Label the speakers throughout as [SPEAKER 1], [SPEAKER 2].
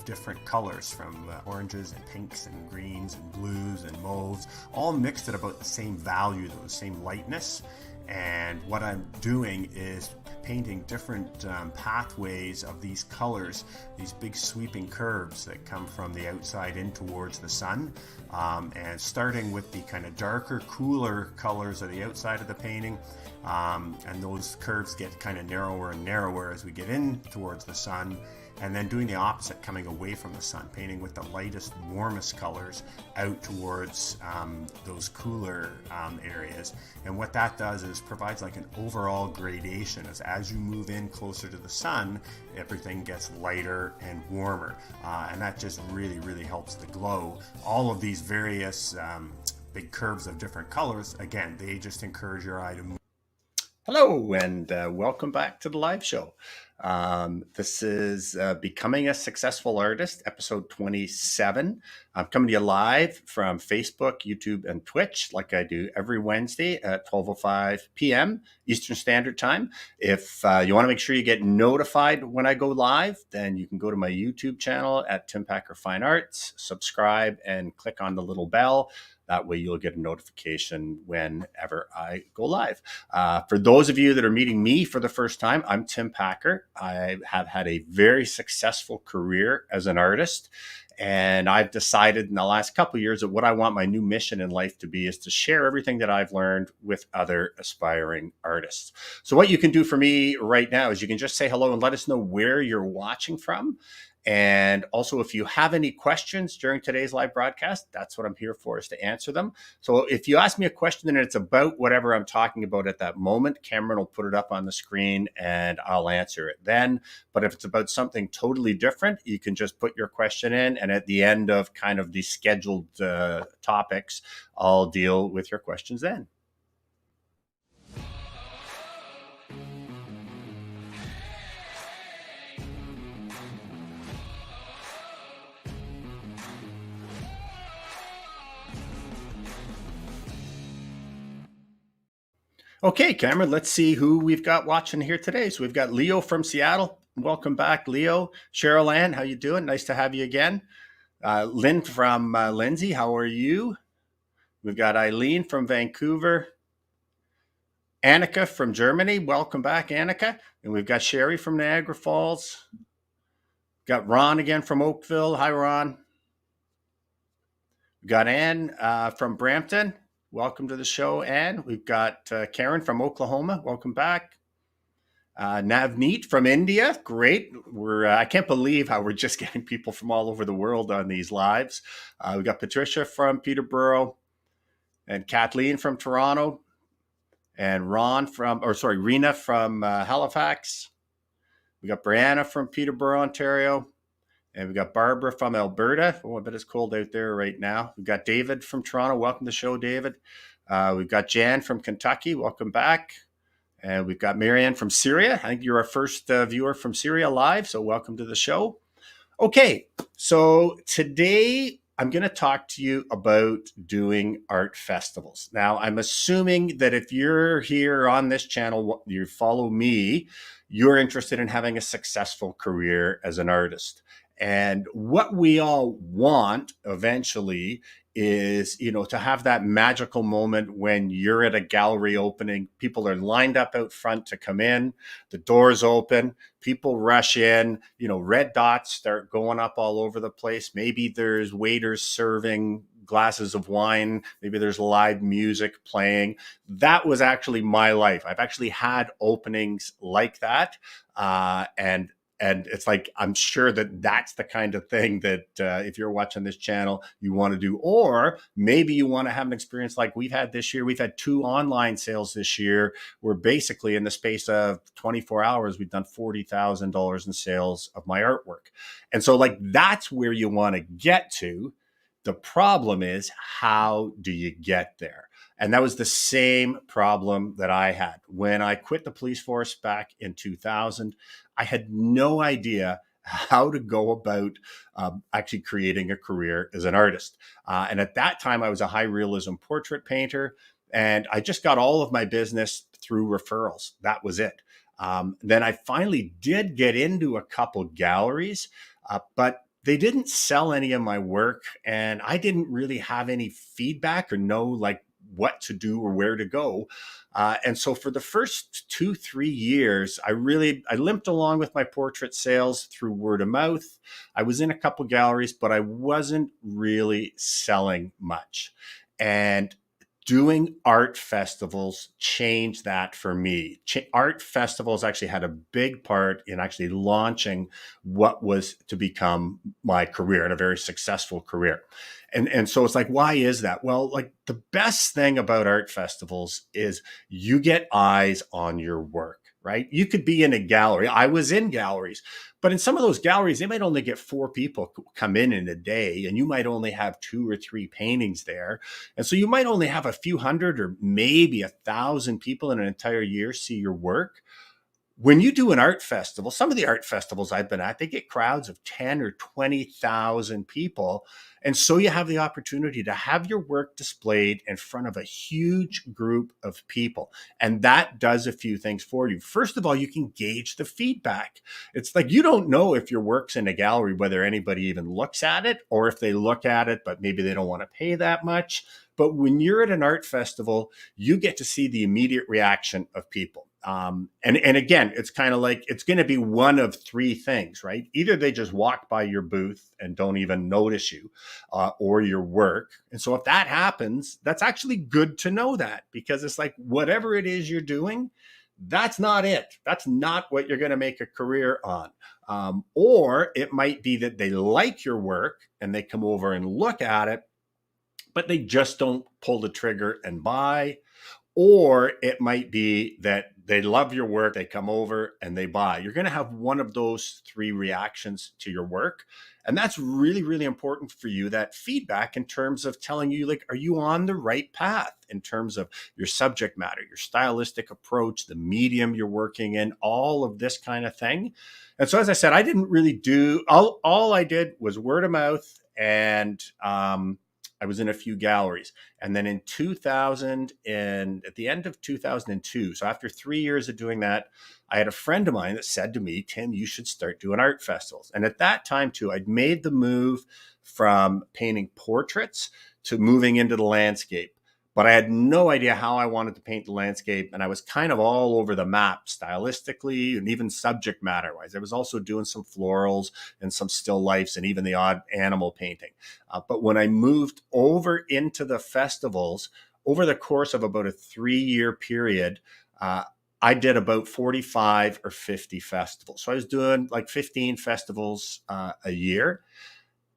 [SPEAKER 1] different colors, from oranges and pinks and greens and blues and mauves, all mixed at about the same value, the same lightness. And what I'm doing is painting different pathways of these colors, these big sweeping curves that come from the outside in towards the sun, and starting with the kind of darker, cooler colors of the outside of the painting, and those curves get kind of narrower and narrower as we get in towards the sun, and then doing the opposite, coming away from the sun, painting with the lightest, warmest colors out towards those cooler areas. And what that does is provides like an overall gradation as you move in closer to the sun, everything gets lighter and warmer, and that just really, really helps the glow. All of these various big curves of different colors, again, they just encourage your eye to move.
[SPEAKER 2] Hello, and welcome back to the live show. This is Becoming a Successful Artist, episode 27. I'm coming to you live from Facebook, YouTube, and Twitch, like I do every Wednesday at 12:05 p.m. Eastern Standard Time. If you want to make sure you get notified when I go live, then you can go to my YouTube channel at Tim Packer Fine Arts, subscribe, and click on the little bell. That way you'll get a notification whenever I go live. For those of you that are meeting me for the first time, I'm Tim Packer. I have had a very successful career as an artist, and I've decided in the last couple of years that what I want my new mission in life to be is to share everything that I've learned with other aspiring artists. So what you can do for me right now is you can just say hello and let us know where you're watching from. And also, if you have any questions during today's live broadcast, that's what I'm here for, is to answer them. So if you ask me a question and it's about whatever I'm talking about at that moment, Cameron will put it up on the screen and I'll answer it then. But if it's about something totally different, you can just put your question in, and at the end of kind of the scheduled topics, I'll deal with your questions then. Okay, Cameron, let's see who we've got watching here today. So we've got Leo from Seattle. Welcome back, Leo. Cheryl Ann, how you doing? Nice to have you again. Lynn from Lindsay, how are you? We've got Eileen from Vancouver. Annika from Germany. Welcome back, Annika. And we've got Sherry from Niagara Falls. Got Ron again from Oakville. Hi, Ron. We've got Ann from Brampton. Welcome to the show, Ann. We've got Karen from Oklahoma. Welcome back. Navneet from India. Great. I can't believe how we're just getting people from all over the world on these lives. We've got Patricia from Peterborough, and Kathleen from Toronto, and Rena from Halifax. We got Brianna from Peterborough, Ontario. And we've got Barbara from Alberta. Oh, I bet it's cold out there right now. We've got David from Toronto. Welcome to the show, David. We've got Jan from Kentucky. Welcome back. And we've got Marianne from Syria. I think you're our first viewer from Syria live, so welcome to the show. Okay, so today I'm going to talk to you about doing art festivals. Now, I'm assuming that if you're here on this channel, you follow me, you're interested in having a successful career as an artist. And what we all want eventually is, to have that magical moment when you're at a gallery opening, people are lined up out front to come in, the doors open, people rush in, red dots start going up all over the place. Maybe there's waiters serving glasses of wine. Maybe there's live music playing. That was actually my life. I've actually had openings like that. And it's like, I'm sure that that's the kind of thing that if you're watching this channel, you want to do. Or maybe you want to have an experience like we've had this year. We've had 2 online sales this year. We're basically in the space of 24 hours, we've done $40,000 in sales of my artwork. And so that's where you want to get to. The problem is, how do you get there? And that was the same problem that I had. When I quit the police force back in 2000, I had no idea how to go about actually creating a career as an artist. And at that time, I was a high realism portrait painter, and I just got all of my business through referrals. That was it. Then I finally did get into a couple galleries, but they didn't sell any of my work, and I didn't really have any feedback or know like what to do or where to go. And so for the first 2, 3 years, I limped along with my portrait sales through word of mouth. I was in a couple galleries, but I wasn't really selling much. And doing art festivals changed that for me. Art festivals actually had a big part in actually launching what was to become my career, and a very successful career. And so it's like, why is that? Well, like the best thing about art festivals is you get eyes on your work, right? You could be in a gallery. I was in galleries, but in some of those galleries, they might only get 4 people come in a day, and you might only have 2 or 3 paintings there. And so you might only have a few hundred or maybe 1,000 people in an entire year see your work. When you do an art festival, some of the art festivals I've been at, they get crowds of 10 or 20,000 people. And so you have the opportunity to have your work displayed in front of a huge group of people. And that does a few things for you. First of all, you can gauge the feedback. It's like you don't know if your work's in a gallery, whether anybody even looks at it, or if they look at it, but maybe they don't want to pay that much. But when you're at an art festival, you get to see the immediate reaction of people. And again, it's kind of like it's going to be one of 3 things, right? Either they just walk by your booth and don't even notice you or your work. And so if that happens, that's actually good to know that, because it's like whatever it is you're doing, that's not it. That's not what you're going to make a career on. Or it might be that they like your work and they come over and look at it, but they just don't pull the trigger and buy. Or it might be that they love your work, they come over and they buy. You're going to have one of those 3 reactions to your work. And that's really, really important for you, that feedback in terms of telling you, like, are you on the right path in terms of your subject matter, your stylistic approach, the medium you're working in, all of this kind of thing. And so, as I said, I didn't really do, all I did was word of mouth, and I was in a few galleries. And then in 2000, and at the end of 2002, so after 3 years of doing that, I had a friend of mine that said to me, Tim, you should start doing art festivals. And at that time too, I'd made the move from painting portraits to moving into the landscape. But I had no idea how I wanted to paint the landscape. And I was kind of all over the map stylistically and even subject matter wise. I was also doing some florals and some still lifes and even the odd animal painting. But when I moved over into the festivals, over the course of about a 3-year period, I did about 45 or 50 festivals. So I was doing like 15 festivals a year.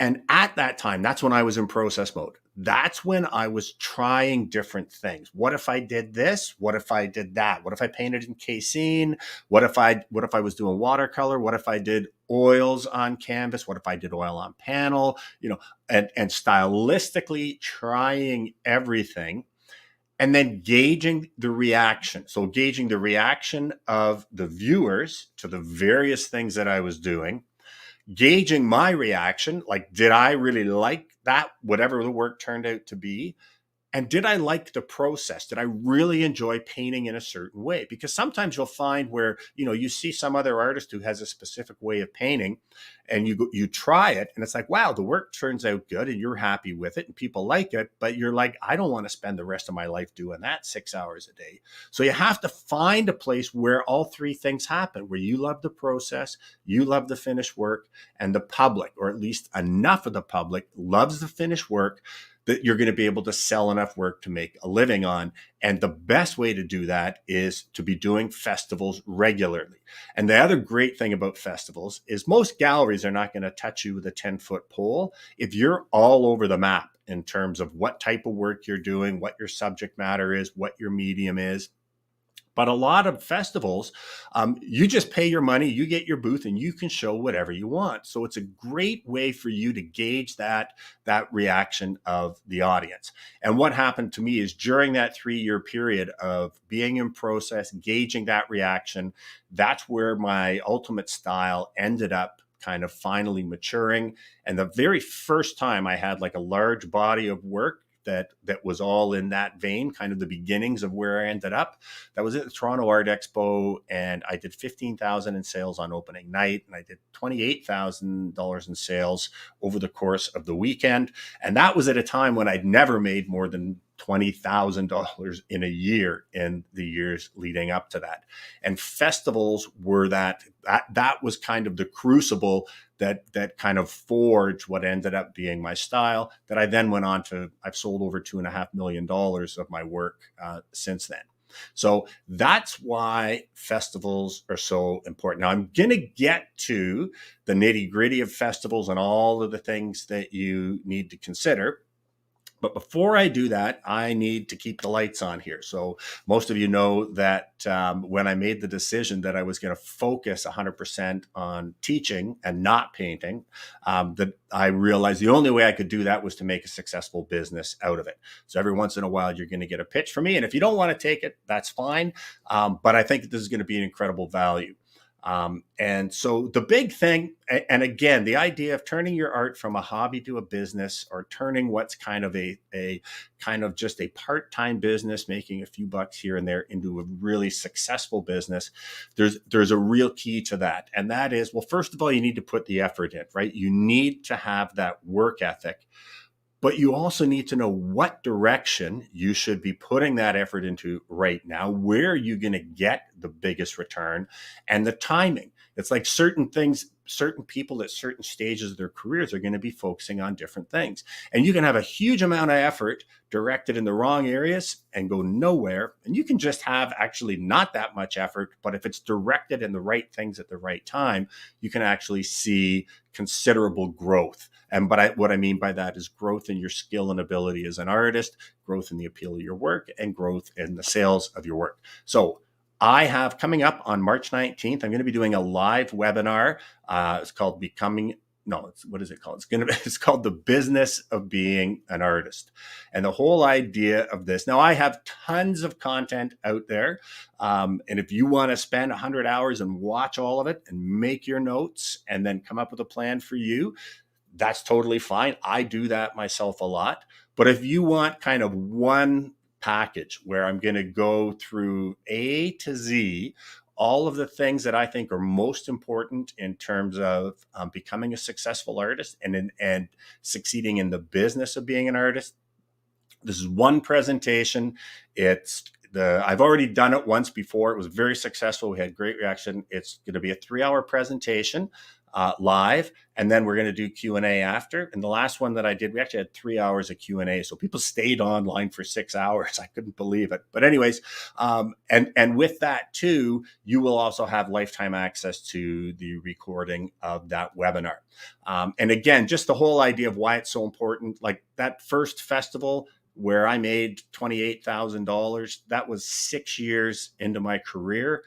[SPEAKER 2] And at that time, that's when I was in process mode. That's when I was trying different things. What if I did this? What if I did that? What if I painted in casein? What if I was doing watercolor? What if I did oils on canvas? What if I did oil on panel? And stylistically trying everything, and then gauging the reaction. So gauging the reaction of the viewers to the various things that I was doing, gauging my reaction, like, did I really like that, whatever the work turned out to be? And did I like the process? Did I really enjoy painting in a certain way? Because sometimes you'll find where, you see some other artist who has a specific way of painting, and you try it and it's like, wow, the work turns out good and you're happy with it and people like it. But you're like, I don't want to spend the rest of my life doing that 6 hours a day. So you have to find a place where all 3 things happen, where you love the process, you love the finished work, and the public, or at least enough of the public, loves the finished work that you're going to be able to sell enough work to make a living on. And the best way to do that is to be doing festivals regularly. And the other great thing about festivals is most galleries are not going to touch you with a 10-foot pole if you're all over the map in terms of what type of work you're doing, what your subject matter is, what your medium is. But a lot of festivals, you just pay your money, you get your booth, and you can show whatever you want. So it's a great way for you to gauge that reaction of the audience. And what happened to me is during that 3-year period of being in process, gauging that reaction, that's where my ultimate style ended up kind of finally maturing. And the very first time I had like a large body of work, that was all in that vein, kind of the beginnings of where I ended up. That was at the Toronto Art Expo, and I did $15,000 in sales on opening night, and I did $28,000 in sales over the course of the weekend. And that was at a time when I'd never made more than $20,000 in a year in the years leading up to that. And festivals were that was kind of the crucible that kind of forged what ended up being my style, that I then went on to, I've sold over $2.5 million of my work since then. So that's why festivals are so important. Now, I'm going to get to the nitty gritty of festivals and all of the things that you need to consider. But before I do that, I need to keep the lights on here. So most of you know that when I made the decision that I was going to focus 100% on teaching and not painting, that I realized the only way I could do that was to make a successful business out of it. So every once in a while, you're going to get a pitch from me. And if you don't want to take it, that's fine. But I think that this is going to be an incredible value. And so the big thing, and again, the idea of turning your art from a hobby to a business, or turning what's kind of a kind of just a part-time business, making a few bucks here and there, into a really successful business, there's a real key to that. And that is, well, first of all, you need to put the effort in, right? You need to have that work ethic. But you also need to know what direction you should be putting that effort into right now. Where are you going to get the biggest return, and the timing? It's like certain things, certain people at certain stages of their careers are going to be focusing on different things. And you can have a huge amount of effort directed in the wrong areas and go nowhere. And you can just have actually not that much effort, but if it's directed in the right things at the right time, you can actually see considerable growth. And what I mean by that is growth in your skill and ability as an artist, growth in the appeal of your work, and growth in the sales of your work. So I have coming up on March 19th, I'm going to be doing a live webinar. It's called what is it called? It's called The Business of Being an Artist. And the whole idea of this, now I have tons of content out there. And if you want to spend 100 hours and watch all of it and make your notes and then come up with a plan for you, that's totally fine. I do that myself a lot. But if you want kind of one package where I'm going to go through A to Z, all of the things that I think are most important in terms of becoming a successful artist and succeeding in the business of being an artist, this is one presentation. I've already done it once before. It was very successful. We had great reaction. It's going to be a 3-hour presentation live, and then we're going to do Q&A after. And the last one that I did, we actually had 3 hours of Q&A. So people stayed online for 6 hours. I couldn't believe it. But anyways, and with that too, you will also have lifetime access to the recording of that webinar. And again, just the whole idea of why it's so important, like that first festival where I made $28,000, that was 6 years into my career.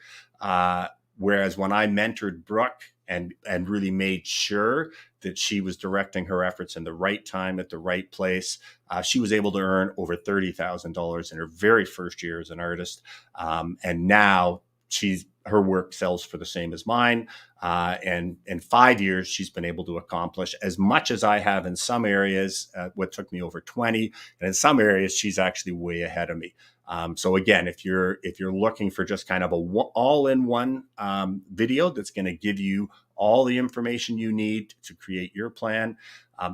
[SPEAKER 2] Whereas when I mentored Brooke and really made sure that she was directing her efforts in the right time at the right place, she was able to earn over $30,000 in her very first year as an artist. And now her work sells for the same as mine. And in 5 years, she's been able to accomplish as much as I have in some areas, what took me over 20. And in some areas, she's actually way ahead of me. So again, if you're looking for just kind of a all-in-one video that's going to give you all the information you need to create your plan,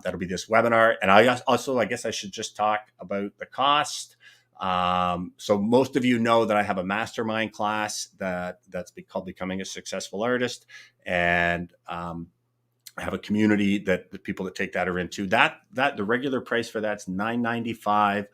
[SPEAKER 2] that'll be this webinar. And I guess I should just talk about the cost. So most of you know that I have a mastermind class that's called Becoming a Successful Artist, and I have a community that the people that take that are into. That the regular price for that's $995.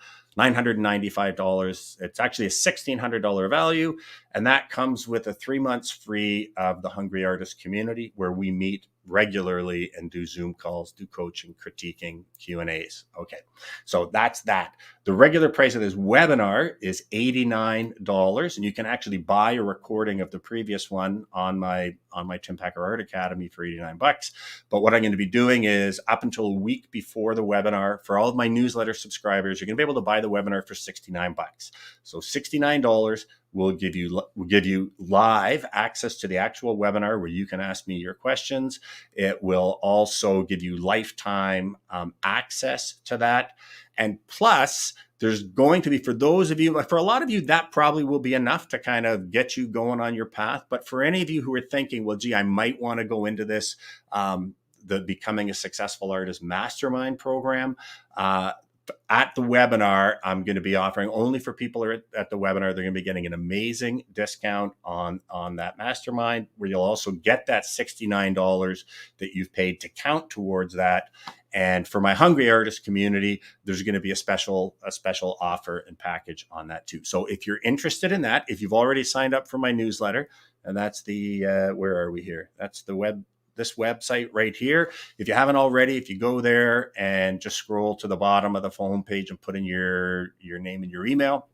[SPEAKER 2] It's actually a $1,600 value, and that comes with a 3 months free of the Hungry Artist community, where we meet regularly and do Zoom calls, do coaching, critiquing, Q&As. Okay, so that's that. The regular price of this webinar is $89, and you can actually buy a recording of the previous one on my Tim Packer Art Academy for $89. But what I'm going to be doing is, up until a week before the webinar, for all of my newsletter subscribers, you're going to be able to buy the webinar for $69. So $69 will give you live access to the actual webinar where you can ask me your questions. It will also give you lifetime access to that. And plus, there's going to be, for a lot of you, that probably will be enough to kind of get you going on your path. But for any of you who are thinking, well, gee, I might want to go into this, the Becoming a Successful Artist Mastermind program, at the webinar, I'm going to be offering, only for people who are at the webinar, they're going to be getting an amazing discount on that mastermind, where you'll also get that $69 that you've paid to count towards that. And for my Hungry Artist community, there's going to be a special offer and package on that too. So if you're interested in that, if you've already signed up for my newsletter, and that's the, where are we here? That's this website right here. If you haven't already, if you go there and just scroll to the bottom of the home page and put in your name and your email,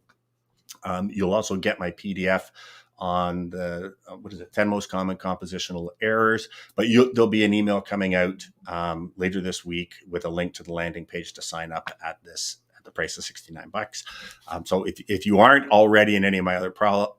[SPEAKER 2] you'll also get my PDF on the 10 most common compositional errors. But there'll be an email coming out later this week with a link to the landing page to sign up at the price of $69. So if you aren't already in any of my other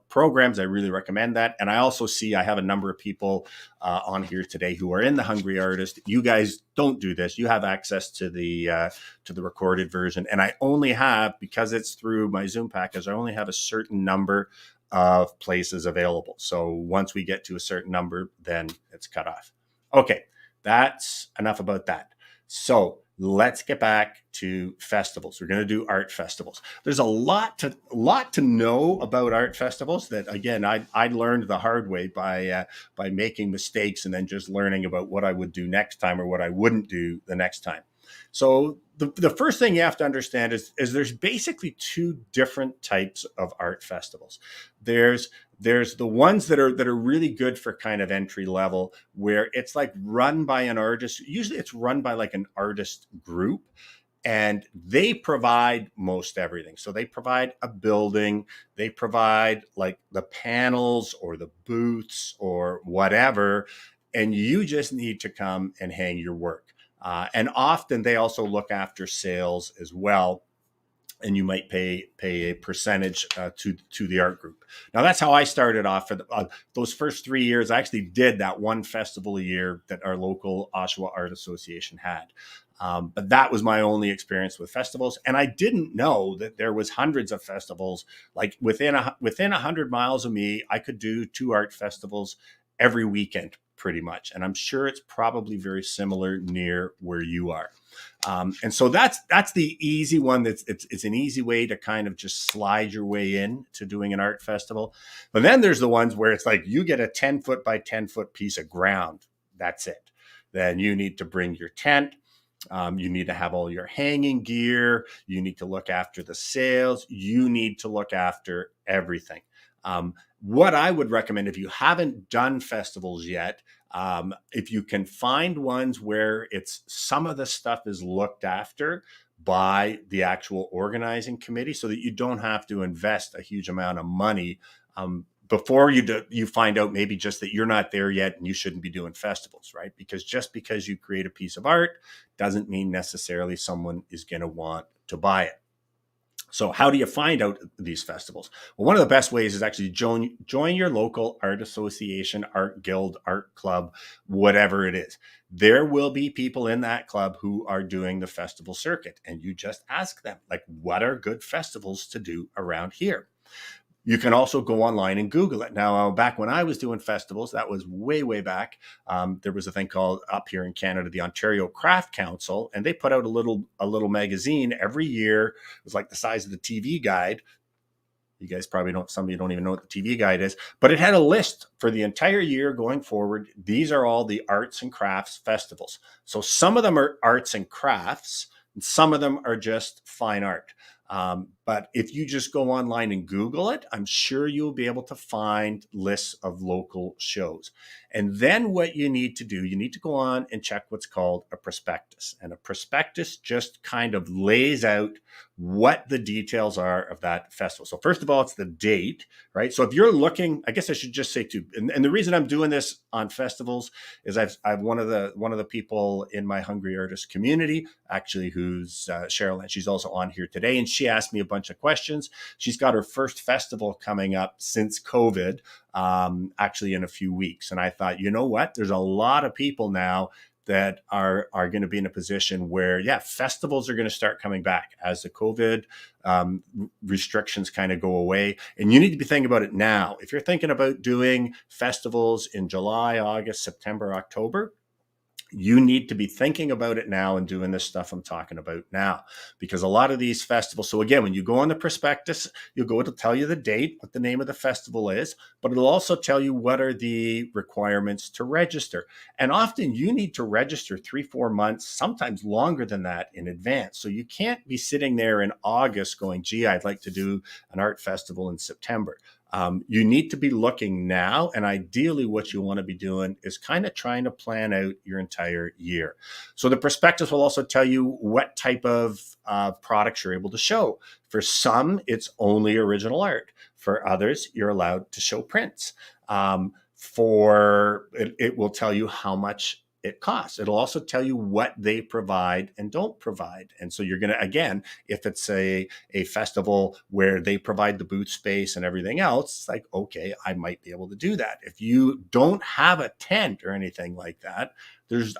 [SPEAKER 2] programs, I really recommend that. And I also see I have a number of people on here today who are in the Hungry Artist. You guys don't do this. You have access to the recorded version. And I only have, because it's through my Zoom package, I only have a certain number of places available. So once we get to a certain number, then it's cut off. Okay, that's enough about that. So let's get back to festivals. We're going to do art festivals. There's a lot to know about art festivals that, again, I learned the hard way by making mistakes and then just learning about what I would do next time or what I wouldn't do the next time. So the first thing you have to understand is there's basically two different types of art festivals. There's the ones that are really good for kind of entry level, where it's like run by an artist. Usually it's run by like an artist group, and they provide most everything. So they provide a building, they provide like the panels or the booths or whatever, and you just need to come and hang your work. And often they also look after sales as well. And you might pay a percentage to the art group. Now, that's how I started off for those first 3 years. I actually did that one festival a year that our local Oshawa Art Association had. But that was my only experience with festivals. And I didn't know that there was hundreds of festivals. Like within 100 miles of me, I could do 2 art festivals every weekend, pretty much. And I'm sure it's probably very similar near where you are. And so that's the easy one. It's an easy way to kind of just slide your way in to doing an art festival. But then there's the ones where it's like you get a 10-foot by 10-foot piece of ground. That's it. Then you need to bring your tent. You need to have all your hanging gear. You need to look after the sales. You need to look after everything. What I would recommend, if you haven't done festivals yet, if you can find ones where it's some of the stuff is looked after by the actual organizing committee, so that you don't have to invest a huge amount of money before you find out maybe just that you're not there yet and you shouldn't be doing festivals, right? Because just because you create a piece of art doesn't mean necessarily someone is going to want to buy it. So how do you find out these festivals? Well, one of the best ways is actually join your local art association, art guild, art club, whatever it is. There will be people in that club who are doing the festival circuit, and you just ask them, like, what are good festivals to do around here? You can also go online and Google it. Now, back when I was doing festivals, that was way, way back. There was a thing called, up here in Canada, the Ontario Craft Council, and they put out a little magazine every year. It was like the size of the TV guide. You guys probably don't, some of you don't even know what the TV guide is, but it had a list for the entire year going forward. These are all the arts and crafts festivals. So some of them are arts and crafts, and some of them are just fine art. But if you just go online and Google it, I'm sure you'll be able to find lists of local shows. And then what you need to do, you need to go on and check what's called a prospectus. And a prospectus just kind of lays out what the details are of that festival. So first of all, it's the date, right? So if you're looking, I guess I should just say too, and the reason I'm doing this on festivals is I've one of the people in my Hungry Artist community, actually, who's Cheryl, and she's also on here today. And she asked me bunch of questions. She's got her first festival coming up since COVID, actually in a few weeks. And I thought, you know what? There's a lot of people now that are going to be in a position where, yeah, festivals are going to start coming back as the COVID restrictions kind of go away. And you need to be thinking about it now. If you're thinking about doing festivals in July, August, September, October, you need to be thinking about it now and doing this stuff I'm talking about now, because a lot of these festivals. So again, when you go on the prospectus, it'll tell you the date, what the name of the festival is, but it'll also tell you what are the requirements to register. And often you need to register 3-4 months, sometimes longer than that, in advance. So you can't be sitting there in August going, gee, I'd like to do an art festival in September. You need to be looking now, and ideally what you want to be doing is kind of trying to plan out your entire year. So the prospectus will also tell you what type of products you're able to show. For some, it's only original art. For others, you're allowed to show prints. It will tell you how much it costs. It'll also tell you what they provide and don't provide. And so you're going to, again, if it's a festival where they provide the booth space and everything else, it's like, okay, I might be able to do that. If you don't have a tent or anything like that,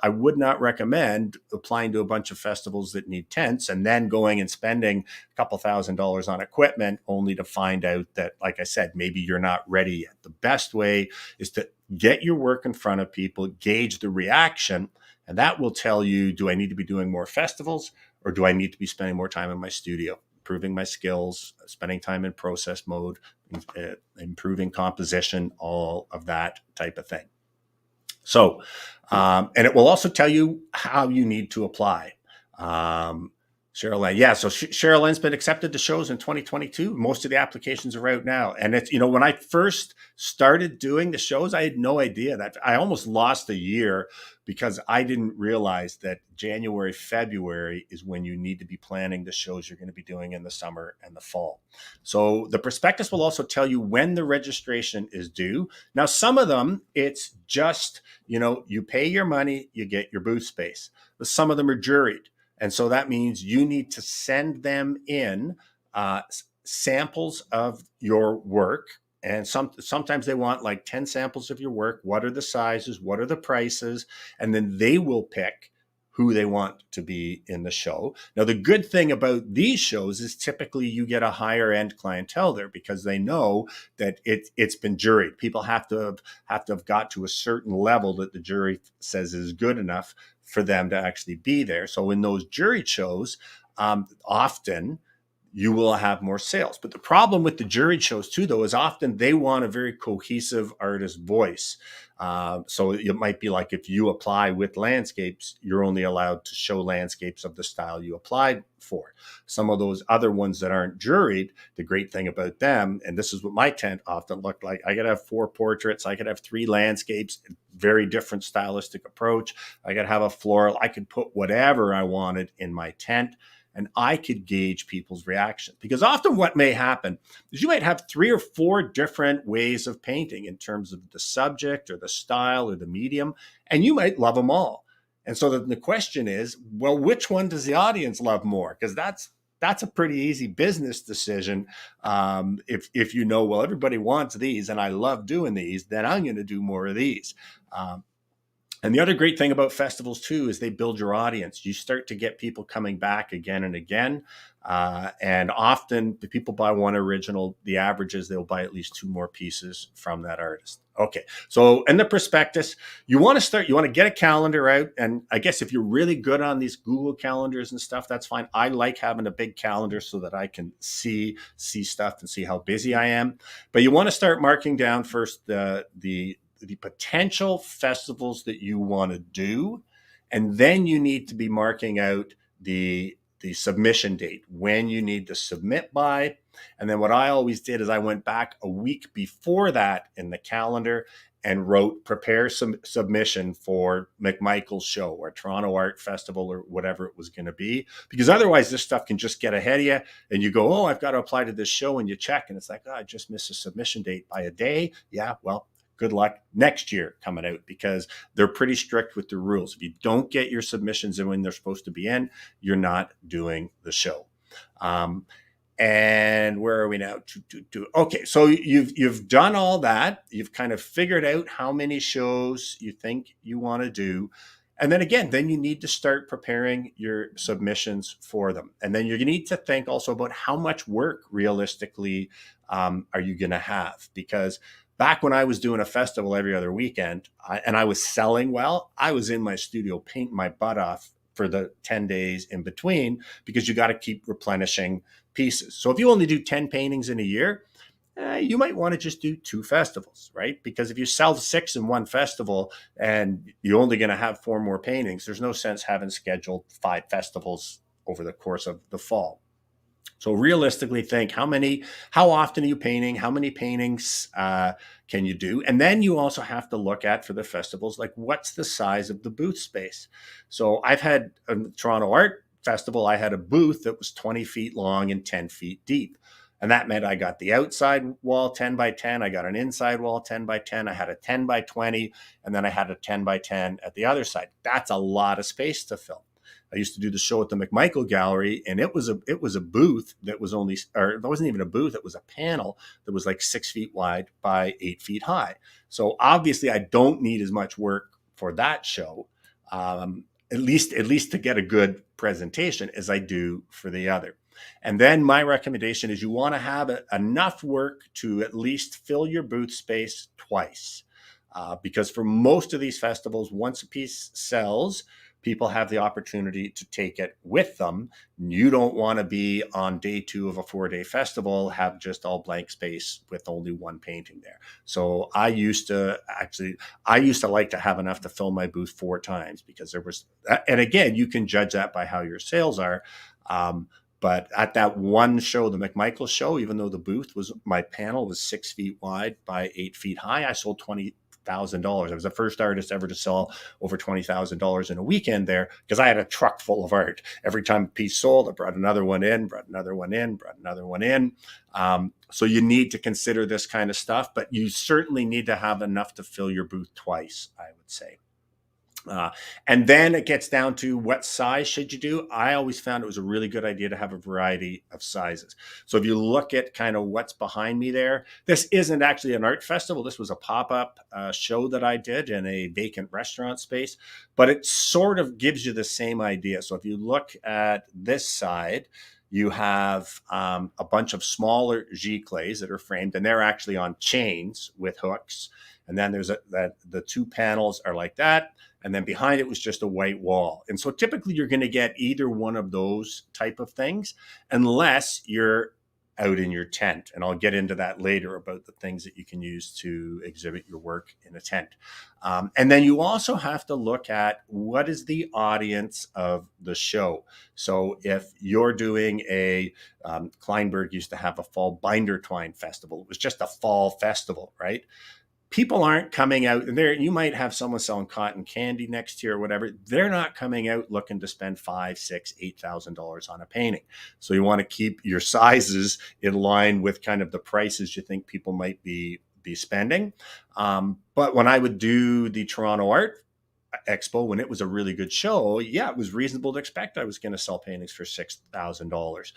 [SPEAKER 2] I would not recommend applying to a bunch of festivals that need tents and then going and spending a couple $1,000s on equipment only to find out that, like I said, maybe you're not ready yet. The best way is to get your work in front of people, gauge the reaction, and that will tell you, do I need to be doing more festivals, or do I need to be spending more time in my studio, improving my skills, spending time in process mode, improving composition, all of that type of thing. So, and it will also tell you how you need to apply. Cheryl Ann, yeah. So Cheryl Ann's been accepted to shows in 2022. Most of the applications are out now. And it's, when I first started doing the shows, I had no idea that I almost lost a year because I didn't realize that January, February is when you need to be planning the shows you're going to be doing in the summer and the fall. So the prospectus will also tell you when the registration is due. Now, some of them, it's just, you pay your money, you get your booth space. But some of them are juried. And so that means you need to send them in samples of your work. And sometimes they want like 10 samples of your work. What are the sizes? What are the prices? And then they will pick who they want to be in the show. Now, the good thing about these shows is typically you get a higher end clientele there because they know that it's been juried. People have to have got to a certain level that the jury says is good enough for them to actually be there. So in those juried shows, often you will have more sales. But the problem with the juried shows too, though, is often they want a very cohesive artist voice. So it might be like if you apply with landscapes, you're only allowed to show landscapes of the style you applied for. Some of those other ones that aren't juried, the great thing about them, and this is what my tent often looked like, I could have 4 portraits, I could have 3 landscapes, very different stylistic approach. I could have a floral, I could put whatever I wanted in my tent. And I could gauge people's reaction. Because often what may happen is you might have 3 or 4 different ways of painting in terms of the subject or the style or the medium, and you might love them all. And so the question is, well, which one does the audience love more? Because that's a pretty easy business decision. If you know, well, everybody wants these and I love doing these, then I'm going to do more of these. And the other great thing about festivals too is they build your audience. You start to get people coming back again and again. And often the people buy one original, the average is they'll buy at least 2 more pieces from that artist. Okay. So in the prospectus, you want to get a calendar out. And I guess if you're really good on these Google calendars and stuff, that's fine. I like having a big calendar so that I can see stuff and see how busy I am. But you want to start marking down first the potential festivals that you want to do. And then you need to be marking out the submission date, when you need to submit by. And then what I always did is I went back a week before that in the calendar and wrote, prepare some submission for McMichael's show or Toronto Art Festival or whatever it was going to be. Because otherwise this stuff can just get ahead of you and you go, oh, I've got to apply to this show, and you check and it's like, oh, I just missed a submission date by a day. Yeah, well, good luck next year coming out, because they're pretty strict with the rules. If you don't get your submissions in when they're supposed to be in, you're not doing the show. And where are we now? Okay, so you've done all that. You've kind of figured out how many shows you think you want to do. And then again, then you need to start preparing your submissions for them. And then you need to think also about how much work realistically are you going to have? Because back when I was doing a festival every other weekend and I was selling well, I was in my studio painting my butt off for the 10 days in between, because you got to keep replenishing pieces. So if you only do 10 paintings in a year, you might want to just do 2 festivals, right? Because if you sell 6 in one festival and you're only going to have 4 more paintings, there's no sense having scheduled 5 festivals over the course of the fall. So realistically think how often are you painting? How many paintings can you do? And then you also have to look at, for the festivals, like what's the size of the booth space? So I've had a Toronto Art Festival, I had a booth that was 20 feet long and 10 feet deep. And that meant I got the outside wall 10 by 10. I got an inside wall 10 by 10. I had a 10 by 20. And then I had a 10 by 10 at the other side. That's a lot of space to fill. I used to do the show at the McMichael Gallery, and it was a booth that was only, or it wasn't even a booth, it was a panel that was like 6 feet wide by 8 feet high. So obviously I don't need as much work for that show, at least to get a good presentation, as I do for the other. And then my recommendation is you want to have enough work to at least fill your booth space twice. Because for most of these festivals, once a piece sells, people have the opportunity to take it with them. You don't want to be on day 2 of a 4-day festival, have just all blank space with only one painting there. So I used to like to have enough to fill my booth 4 times, because there was, and again, you can judge that by how your sales are. But at that one show, the McMichael show, even though my panel was 6 feet wide by 8 feet high, I sold $20,000. I was the first artist ever to sell over $20,000 in a weekend there, because I had a truck full of art. Every time a piece sold, I brought another one in, brought another one in, brought another one in. So you need to consider this kind of stuff, but you certainly need to have enough to fill your booth twice, I would say. And then it gets down to what size should you do. I always found it was a really good idea to have a variety of sizes. So if you look at kind of what's behind me there, this isn't actually an art festival. This was a pop-up show that I did in a vacant restaurant space, but it sort of gives you the same idea. So if you look at this side, you have a bunch of smaller giclées that are framed, and they're actually on chains with hooks. And then there's the 2 panels are like that. And then behind it was just a white wall. And so typically you're going to get either one of those type of things, unless you're out in your tent. And I'll get into that later about the things that you can use to exhibit your work in a tent. And then you also have to look at what is the audience of the show. So if you're doing Kleinberg used to have a fall binder twine festival. It was just a fall festival, right? People aren't coming out, and there you might have someone selling cotton candy next to you or whatever. They're not coming out looking to spend $5,000, $6,000, $8,000 on a painting. So you want to keep your sizes in line with kind of the prices you think people might be spending. But when I would do the Toronto Art Expo, when it was a really good show, yeah, it was reasonable to expect I was going to sell paintings for $6,000.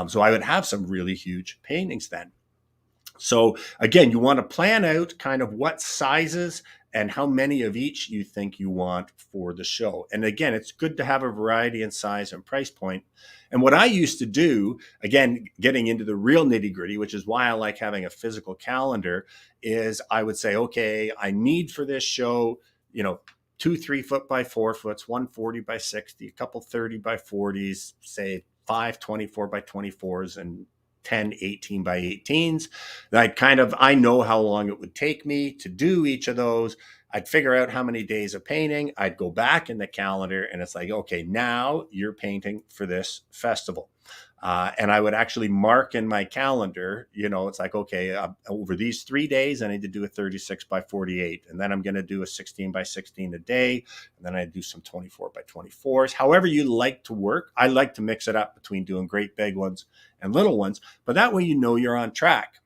[SPEAKER 2] So I would have some really huge paintings then. So again, you want to plan out kind of what sizes and how many of each you think you want for the show. And again, it's good to have a variety in size and price point. And what I used to do, again, getting into the real nitty gritty, which is why I like having a physical calendar, is I would say, okay, I need for this show, 2 3-foot by 4 foots, 140 by 60, a couple 30 by 40s, say 5 24 by 24s, and 10 18 by 18s. I know how long it would take me to do each of those. I'd figure out how many days of painting. I'd go back in the calendar, and it's like, okay, now you're painting for this festival. And I would actually mark in my calendar, it's like, okay, over these 3 days, I need to do a 36 by 48. And then I'm going to do a 16 by 16 a day. And then I do some 24 by 24s. However you like to work. I like to mix it up between doing great big ones and little ones, but that way you're on track.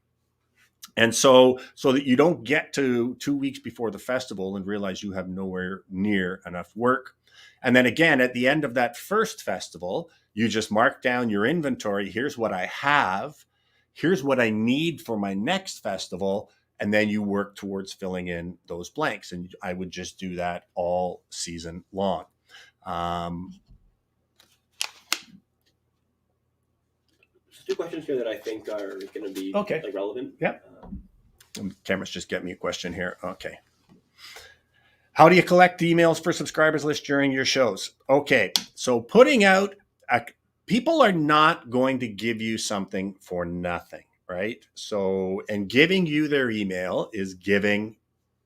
[SPEAKER 2] And so that you don't get to 2 weeks before the festival and realize you have nowhere near enough work. And then again, at the end of that first festival, you just mark down your inventory. Here's what I have. Here's what I need for my next festival. And then you work towards filling in those blanks. And I would just do that all season long.
[SPEAKER 3] Two questions here that I think are going to be
[SPEAKER 2] okay.
[SPEAKER 3] like relevant.
[SPEAKER 2] Yep. Cameron's just getting me a question here. Okay. How do you collect emails for subscribers list during your shows? Okay. So putting out, people are not going to give you something for nothing, right? So, and giving you their email is giving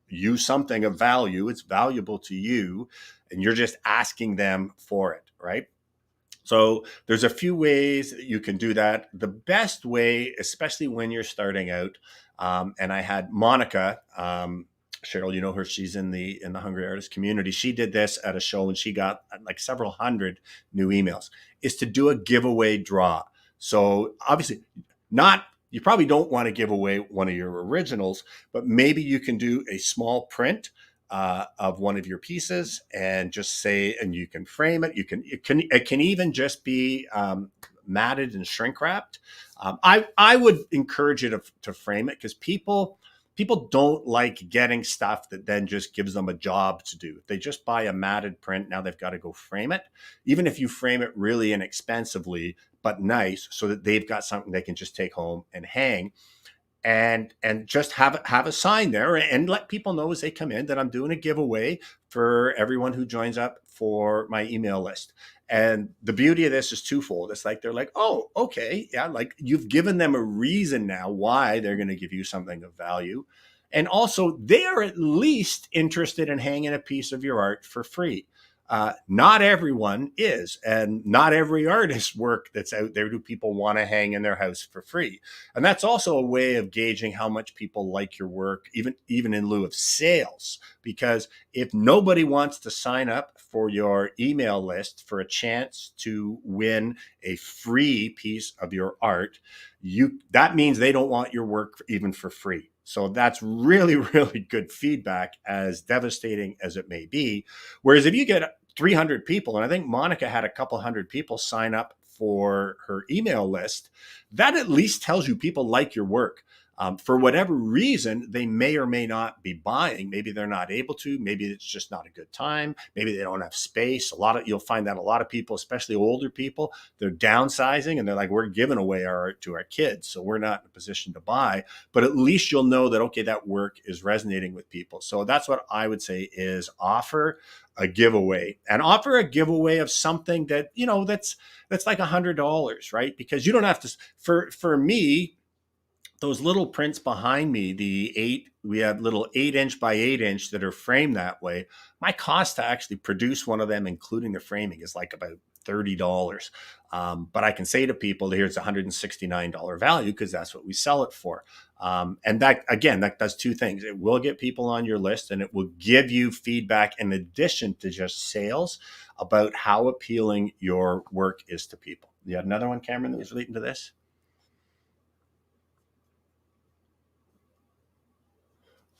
[SPEAKER 2] you something of value. It's valuable to you, and you're just asking them for it, right? So there's a few ways that you can do that. The best way, especially when you're starting out, and I had Monica, Cheryl, you know her, she's in the Hungry Artist community. She did this at a show and she got like several hundred new emails, is to do a giveaway draw. So obviously you probably don't want to give away one of your originals, but maybe you can do a small print of one of your pieces and just say, and you can frame it. It can even just be matted and shrink wrapped. I would encourage you to frame it, because people don't like getting stuff that then just gives them a job to do. If they just buy a matted print, now they've got to go frame it. Even if you frame it really inexpensively, but nice, so that they've got something they can just take home and hang. And just have a sign there and let people know as they come in that I'm doing a giveaway for everyone who joins up for my email list. And the beauty of this is twofold. It's like, they're like, oh, okay. Yeah. Like, you've given them a reason now why they're going to give you something of value. And also, they are at least interested in hanging a piece of your art for free. Not everyone is, and not every artist's work that's out there do people want to hang in their house for free. And that's also a way of gauging how much people like your work, even in lieu of sales. Because if nobody wants to sign up for your email list for a chance to win a free piece of your art, that means they don't want your work even for free. So that's really, really good feedback, as devastating as it may be. Whereas if you get 300 people, and I think Monica had a couple hundred people sign up for her email list, that at least tells you people like your work. For whatever reason, they may or may not be buying. Maybe they're not able to. Maybe it's just not a good time. Maybe they don't have space. You'll find that a lot of people, especially older people, they're downsizing and they're like, we're giving away our art to our kids, so we're not in a position to buy. But at least you'll know that, okay, that work is resonating with people. So that's what I would say, is offer a giveaway, and offer a giveaway of something that, that's like $100, right? Because you don't have to, for me, those little prints behind me, we have little 8" by 8" that are framed that way. My cost to actually produce one of them, including the framing, is like about $30. But I can say to people, here's $169 value, because that's what we sell it for. And that does two things. It will get people on your list, and it will give you feedback in addition to just sales about how appealing your work is to people. You had another one, Cameron, that was relating to this?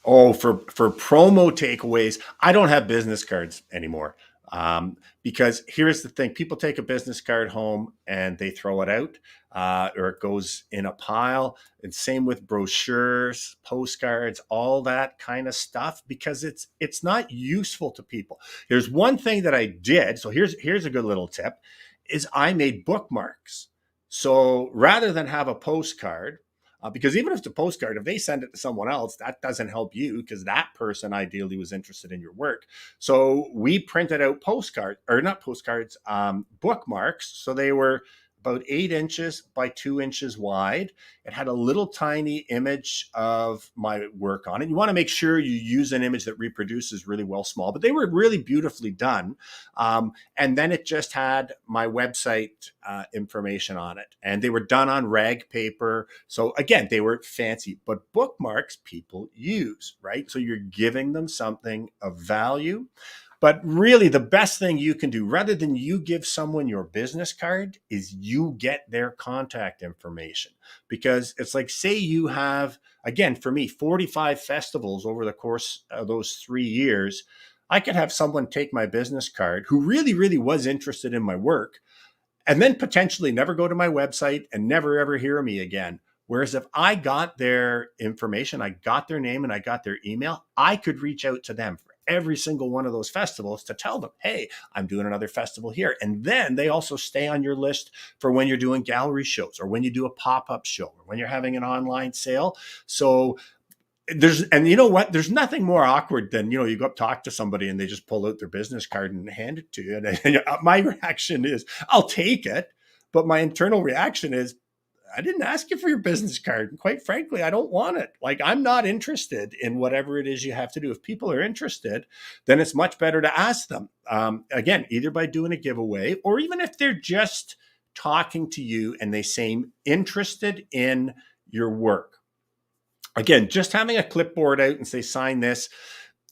[SPEAKER 2] Oh, for promo takeaways, I don't have business cards anymore. Because here's the thing: people take a business card home and they throw it out, or it goes in a pile. And same with brochures, postcards, all that kind of stuff, because it's not useful to people. There's one thing that I did. So here's a good little tip: is I made bookmarks. So rather than have a postcard, because even if it's a postcard, if they send it to someone else, that doesn't help you, because that person ideally was interested in your work. So we printed out bookmarks. So they were about 8" by 2" wide. It had a little tiny image of my work on it. You want to make sure you use an image that reproduces really well small, but they were really beautifully done. And then it just had my website information on it. And they were done on rag paper. So again, they were fancy, but bookmarks people use, right? So you're giving them something of value. But really, the best thing you can do, rather than you give someone your business card, is you get their contact information. Because it's like, say you have, again, for me, 45 festivals over the course of those 3 years. I could have someone take my business card who really, really was interested in my work and then potentially never go to my website and never ever hear me again. Whereas if I got their information, I got their name and I got their email, I could reach out to them for every single one of those festivals to tell them, hey, I'm doing another festival here. And then they also stay on your list for when you're doing gallery shows or when you do a pop-up show or when you're having an online sale. So and you know what? There's nothing more awkward than, you go up, talk to somebody and they just pull out their business card and hand it to you. And my reaction is, I'll take it. But my internal reaction is, I didn't ask you for your business card. And quite frankly, I don't want it. Like, I'm not interested in whatever it is you have to do. If people are interested, then it's much better to ask them. Again, either by doing a giveaway or even if they're just talking to you and they seem interested in your work. Again, just having a clipboard out and say, sign this,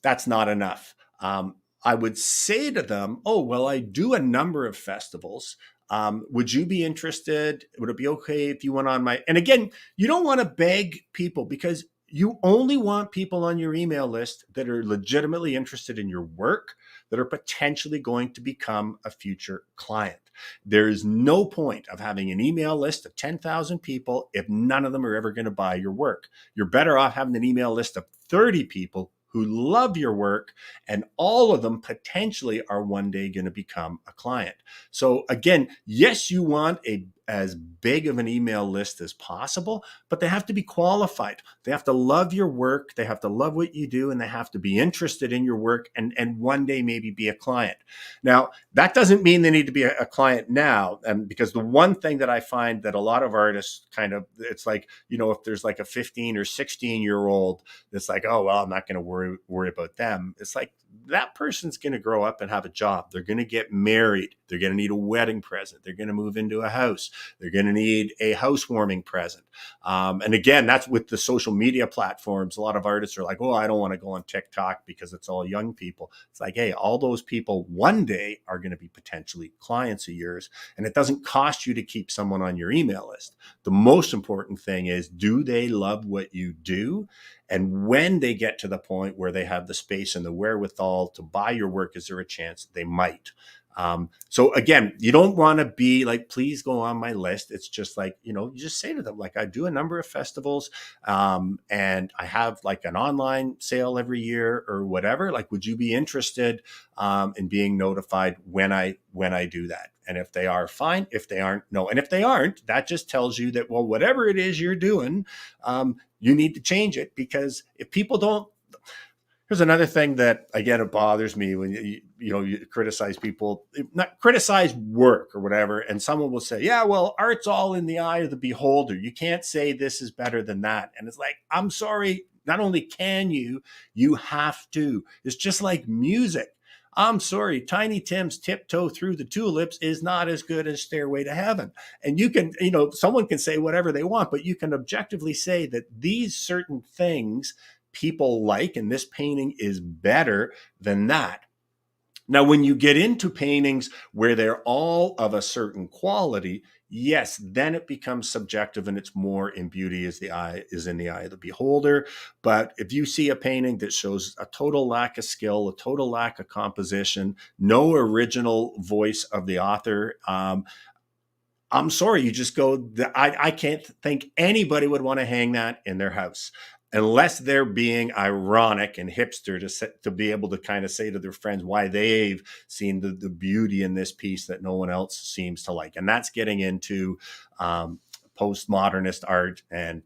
[SPEAKER 2] that's not enough. I would say to them, oh, well, I do a number of festivals. Would you be interested? Would it be okay if you went on my, and again, you don't want to beg people because you only want people on your email list that are legitimately interested in your work, that are potentially going to become a future client. There is no point of having an email list of 10,000 people if none of them are ever going to buy your work. You're better off having an email list of 30 people who love your work, and all of them potentially are one day going to become a client. So again, yes, you want as big of an email list as possible, but they have to be qualified. They have to love your work. They have to love what you do, and they have to be interested in your work and one day maybe be a client. Now, that doesn't mean they need to be a client now. And because the one thing that I find that a lot of artists it's like, if there's like a 15 or 16-year-old that's like, oh, well, I'm not going to worry about them. It's like, that person's going to grow up and have a job. They're going to get married. They're going to need a wedding present. They're going to move into a house. They're going to need a housewarming present. And again, that's with the social media platforms. A lot of artists are like, oh, I don't want to go on TikTok because it's all young people. It's like, hey, all those people one day are going to be potentially clients of yours. And it doesn't cost you to keep someone on your email list. The most important thing is, do they love what you do? And when they get to the point where they have the space and the wherewithal to buy your work, is there a chance they might? So again, you don't want to be like, please go on my list. It's just like, you just say to them, like, I do a number of festivals, and I have like an online sale every year or whatever. Like, would you be interested in being notified when I do that? And if they are, fine. If they aren't, no. And if they aren't, that just tells you that, well, whatever it is you're doing, you need to change it. Because if people don't, here's another thing that, again, it bothers me when you criticize people, not criticize work or whatever. And someone will say, yeah, well, art's all in the eye of the beholder. You can't say this is better than that. And it's like, I'm sorry. Not only can you have to. It's just like music. I'm sorry, Tiny Tim's Tiptoe Through the Tulips is not as good as Stairway to Heaven. And you can, someone can say whatever they want, but you can objectively say that these certain things people like, and this painting is better than that. Now, when you get into paintings where they're all of a certain quality, yes, then it becomes subjective and it's more in beauty as the eye is in the eye of the beholder. But if you see a painting that shows a total lack of skill, a total lack of composition, no original voice of the author, I'm sorry, you just go, I can't think anybody would want to hang that in their house, unless they're being ironic and hipster to be able to kind of say to their friends why they've seen the beauty in this piece that no one else seems to like. And that's getting into postmodernist art and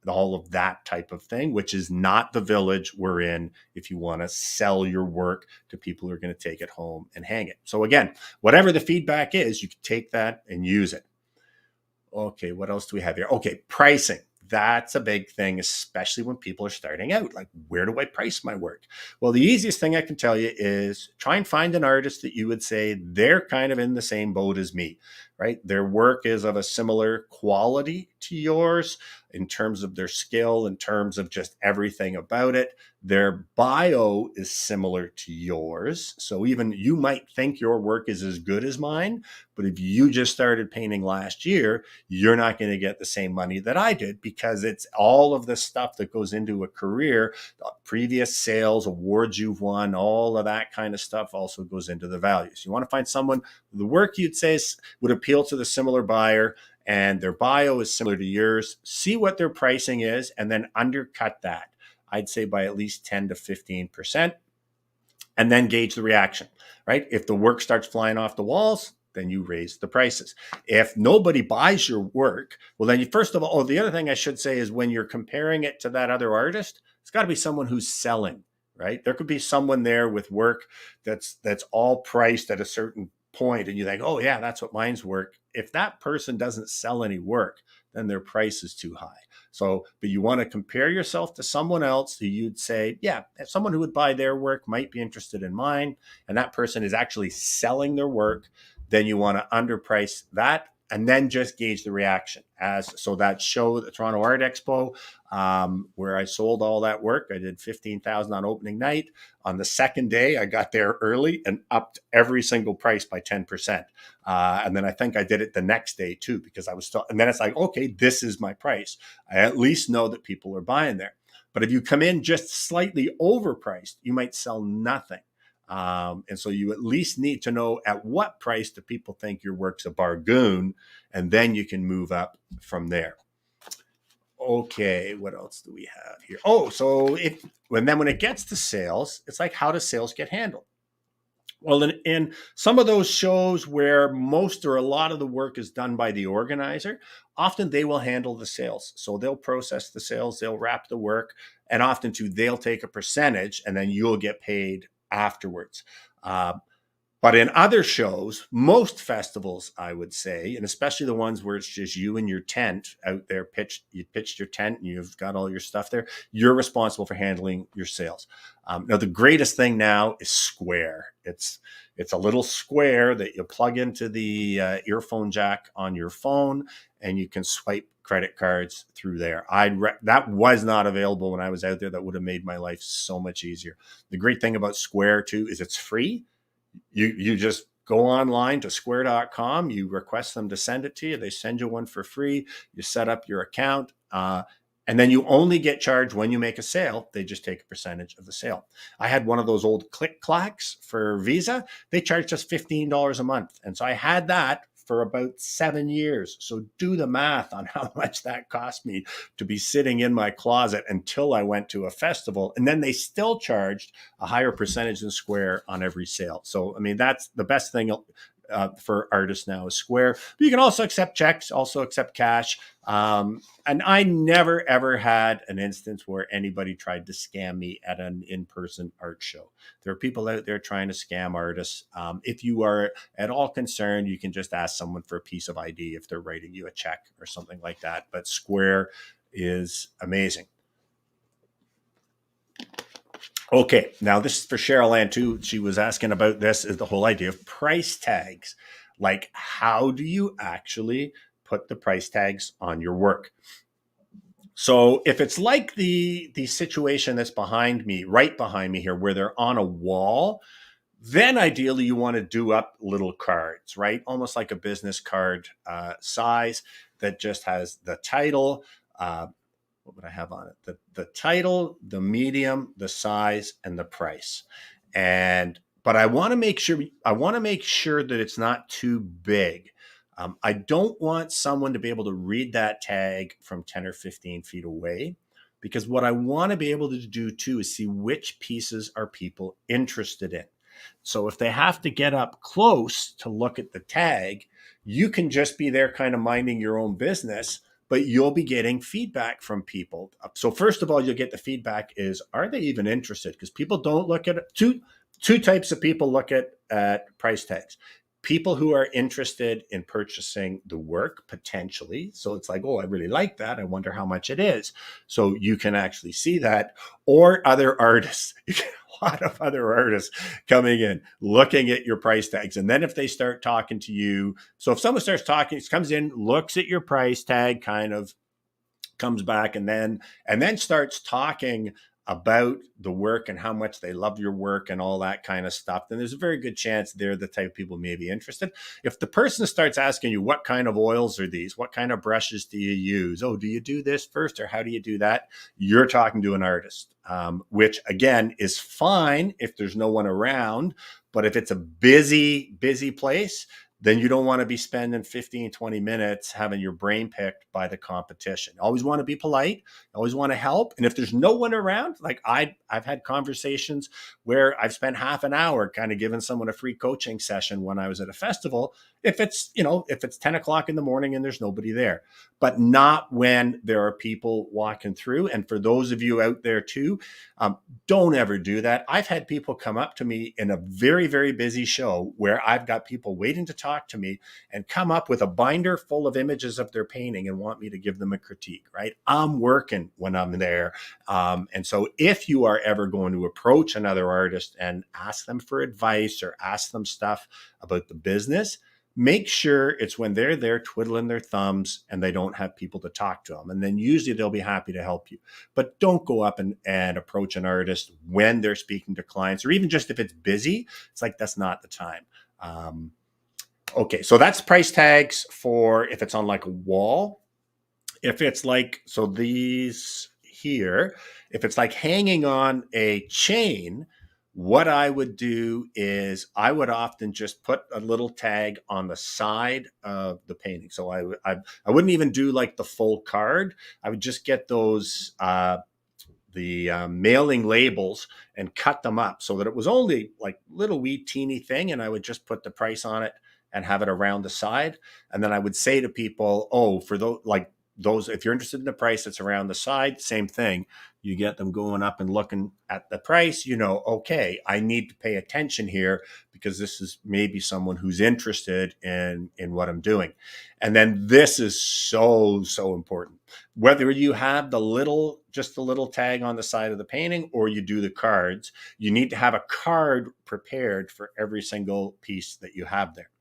[SPEAKER 2] all of that type of thing, which is not the village we're in if you want to sell your work to people who are going to take it home and hang it. So again, whatever the feedback is, you can take that and use it. Okay, what else do we have here? Okay, pricing. That's a big thing, especially when people are starting out. Like, where do I price my work? Well, the easiest thing I can tell you is try and find an artist that you would say they're kind of in the same boat as me. right? Their work is of a similar quality to yours in terms of their skill, in terms of just everything about it. Their bio is similar to yours. So even you might think your work is as good as mine, but if you just started painting last year, you're not going to get the same money that I did, because it's all of the stuff that goes into a career, previous sales, awards you've won, all of that kind of stuff also goes into the values. You want to find someone, the work you'd say would appeal to the similar buyer and their bio is similar to yours. See what their pricing is and then undercut that. I'd say by at least 10 to 15%, and then gauge the reaction, right? If the work starts flying off the walls, then you raise the prices. If nobody buys your work, well, then you, first of all, the other thing I should say is when you're comparing it to that other artist, it's got to be someone who's selling, right? There could be someone there with work that's all priced at a certain point, and you think, oh yeah, that's what mine's work. If that person doesn't sell any work, then their price is too high. So, but you want to compare yourself to someone else who you'd say, yeah, someone who would buy their work might be interested in mine, and that person is actually selling their work. Then you want to underprice that and then just gauge the reaction. So that show, the Toronto Art Expo, where I sold all that work, I did $15,000 on opening night. On the second day, I got there early and upped every single price by 10%. And then I think I did it the next day too, because I was still, and then it's like, okay, this is my price. I at least know that people are buying there. But if you come in just slightly overpriced, you might sell nothing. And so you at least need to know at what price do people think your work's a bargain, and then you can move up from there. Okay, what else do we have here? Oh, so when it gets to sales, it's like, how does sales get handled? Well, in some of those shows where most or a lot of the work is done by the organizer, often they will handle the sales. So they'll process the sales, they'll wrap the work, and often too, they'll take a percentage and then you'll get paid afterwards. But in other shows, most festivals, I would say, and especially the ones where it's just you and your tent out there, you pitched your tent and you've got all your stuff there, you're responsible for handling your sales. Now, the greatest thing now is Square. It's a little square that you plug into the earphone jack on your phone, and you can swipe credit cards through there. That was not available when I was out there. That would have made my life so much easier. The great thing about Square too is it's free. You just go online to square.com, you request them to send it to you. They send you one for free. You set up your account, and then you only get charged when you make a sale. They just take a percentage of the sale. I had one of those old click clacks for Visa. They charged us $15 a month. And so I had that for about 7 years. So do the math on how much that cost me to be sitting in my closet until I went to a festival. And then they still charged a higher percentage than Square on every sale. So, I mean, that's the best thing for artists now is Square. But you can also accept checks, also accept cash. And I never, ever had an instance where anybody tried to scam me at an in-person art show. There are people out there trying to scam artists. If you are at all concerned, you can just ask someone for a piece of ID if they're writing you a check or something like that. But Square is amazing. Okay, now this is for Cheryl Ann too. She was asking about this, is the whole idea of price tags. Like, how do you actually put the price tags on your work? So if it's like the situation that's right behind me here, where they're on a wall, then ideally you want to do up little cards, right? Almost like a business card size that just has the title, what would I have on it? The title, the medium, the size, and the price. But I want to make sure that it's not too big. I don't want someone to be able to read that tag from 10 or 15 feet away, because what I want to be able to do too is see which pieces are people interested in. So if they have to get up close to look at the tag, you can just be there kind of minding your own business, but you'll be getting feedback from people. So first of all, you'll get the feedback is, are they even interested? Because people don't look at it. Two types of people look at price tags. People who are interested in purchasing the work potentially. So it's like, oh, I really like that. I wonder how much it is. So you can actually see that. Or other artists. lot of other artists coming in, looking at your price tags. And then if they start talking to you, so if someone starts talking, comes in, looks at your price tag, kind of comes back and then starts talking about the work and how much they love your work and all that kind of stuff, then there's a very good chance they're the type of people who may be interested. If the person starts asking you, what kind of oils are these? What kind of brushes do you use? Oh, do you do this first or how do you do that? You're talking to an artist, which again is fine if there's no one around. But if it's a busy place, then you don't want to be spending 15, 20 minutes having your brain picked by the competition. You always want to be polite. You always want to help. And if there's no one around, like I've had conversations where I've spent half an hour kind of giving someone a free coaching session when I was at a festival, if it's 10 o'clock in the morning and there's nobody there, but not when there are people walking through. And for those of you out there too, don't ever do that. I've had people come up to me in a very, very busy show where I've got people waiting to talk to me and come up with a binder full of images of their painting and want me to give them a critique, right? I'm working when I'm there. And so if you are ever going to approach another artist and ask them for advice or ask them stuff about the business, make sure it's when they're there twiddling their thumbs and they don't have people to talk to them. And then usually they'll be happy to help you. But don't go up and approach an artist when they're speaking to clients, or even just if it's busy. It's like, that's not the time. Okay, so that's price tags for if it's on like a wall. If it's like, so these here, if it's like hanging on a chain, what I would do is I would often just put a little tag on the side of the painting. So I wouldn't even do like the full card. I would just get those mailing labels and cut them up so that it was only like little wee teeny thing, and I would just put the price on it and have it around the side. And then I would say to people, oh, for those, if you're interested in the price that's around the side, same thing. You get them going up and looking at the price, okay, I need to pay attention here because this is maybe someone who's interested in what I'm doing. And then this is so, so important. Whether you have just the little tag on the side of the painting or you do the cards, you need to have a card prepared for every single piece that you have there.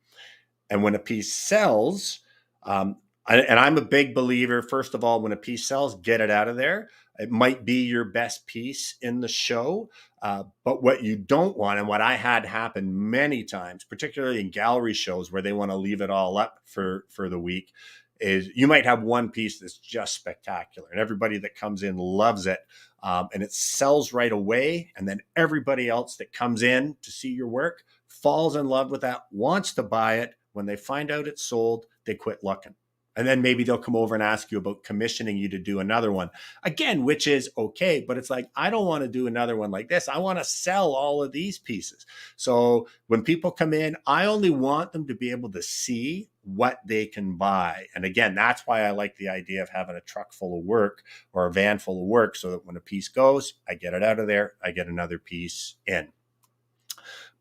[SPEAKER 2] And when a piece sells, and I'm a big believer, first of all, when a piece sells, get it out of there. It might be your best piece in the show, but what you don't want, and what I had happen many times, particularly in gallery shows where they want to leave it all up for the week, is you might have one piece that's just spectacular and everybody that comes in loves it, and it sells right away. And then everybody else that comes in to see your work falls in love with that, wants to buy it. When they find out it's sold, they quit looking. And then maybe they'll come over and ask you about commissioning you to do another one again, which is okay. But it's like, I don't want to do another one like this. I want to sell all of these pieces. So when people come in, I only want them to be able to see what they can buy. And again, that's why I like the idea of having a truck full of work or a van full of work, so that when a piece goes, I get it out of there, I get another piece in.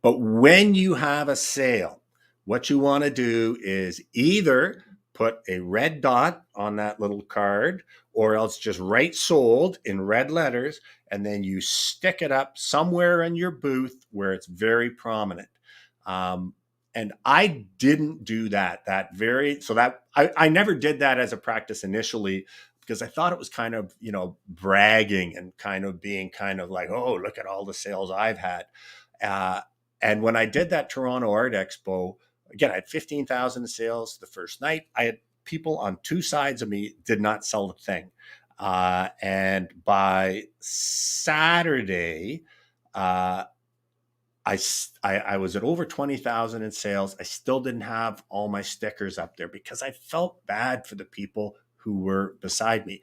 [SPEAKER 2] But when you have a sale, what you want to do is either put a red dot on that little card, or else just write sold in red letters, and then you stick it up somewhere in your booth where it's very prominent. And I didn't do that. I never did that as a practice initially, because I thought it was kind of, bragging and kind of being kind of like, oh, look at all the sales I've had. And when I did that Toronto Art Expo, again, I had 15,000 sales the first night. I had people on two sides of me did not sell a thing. And by Saturday, I was at over 20,000 in sales. I still didn't have all my stickers up there because I felt bad for the people who were beside me.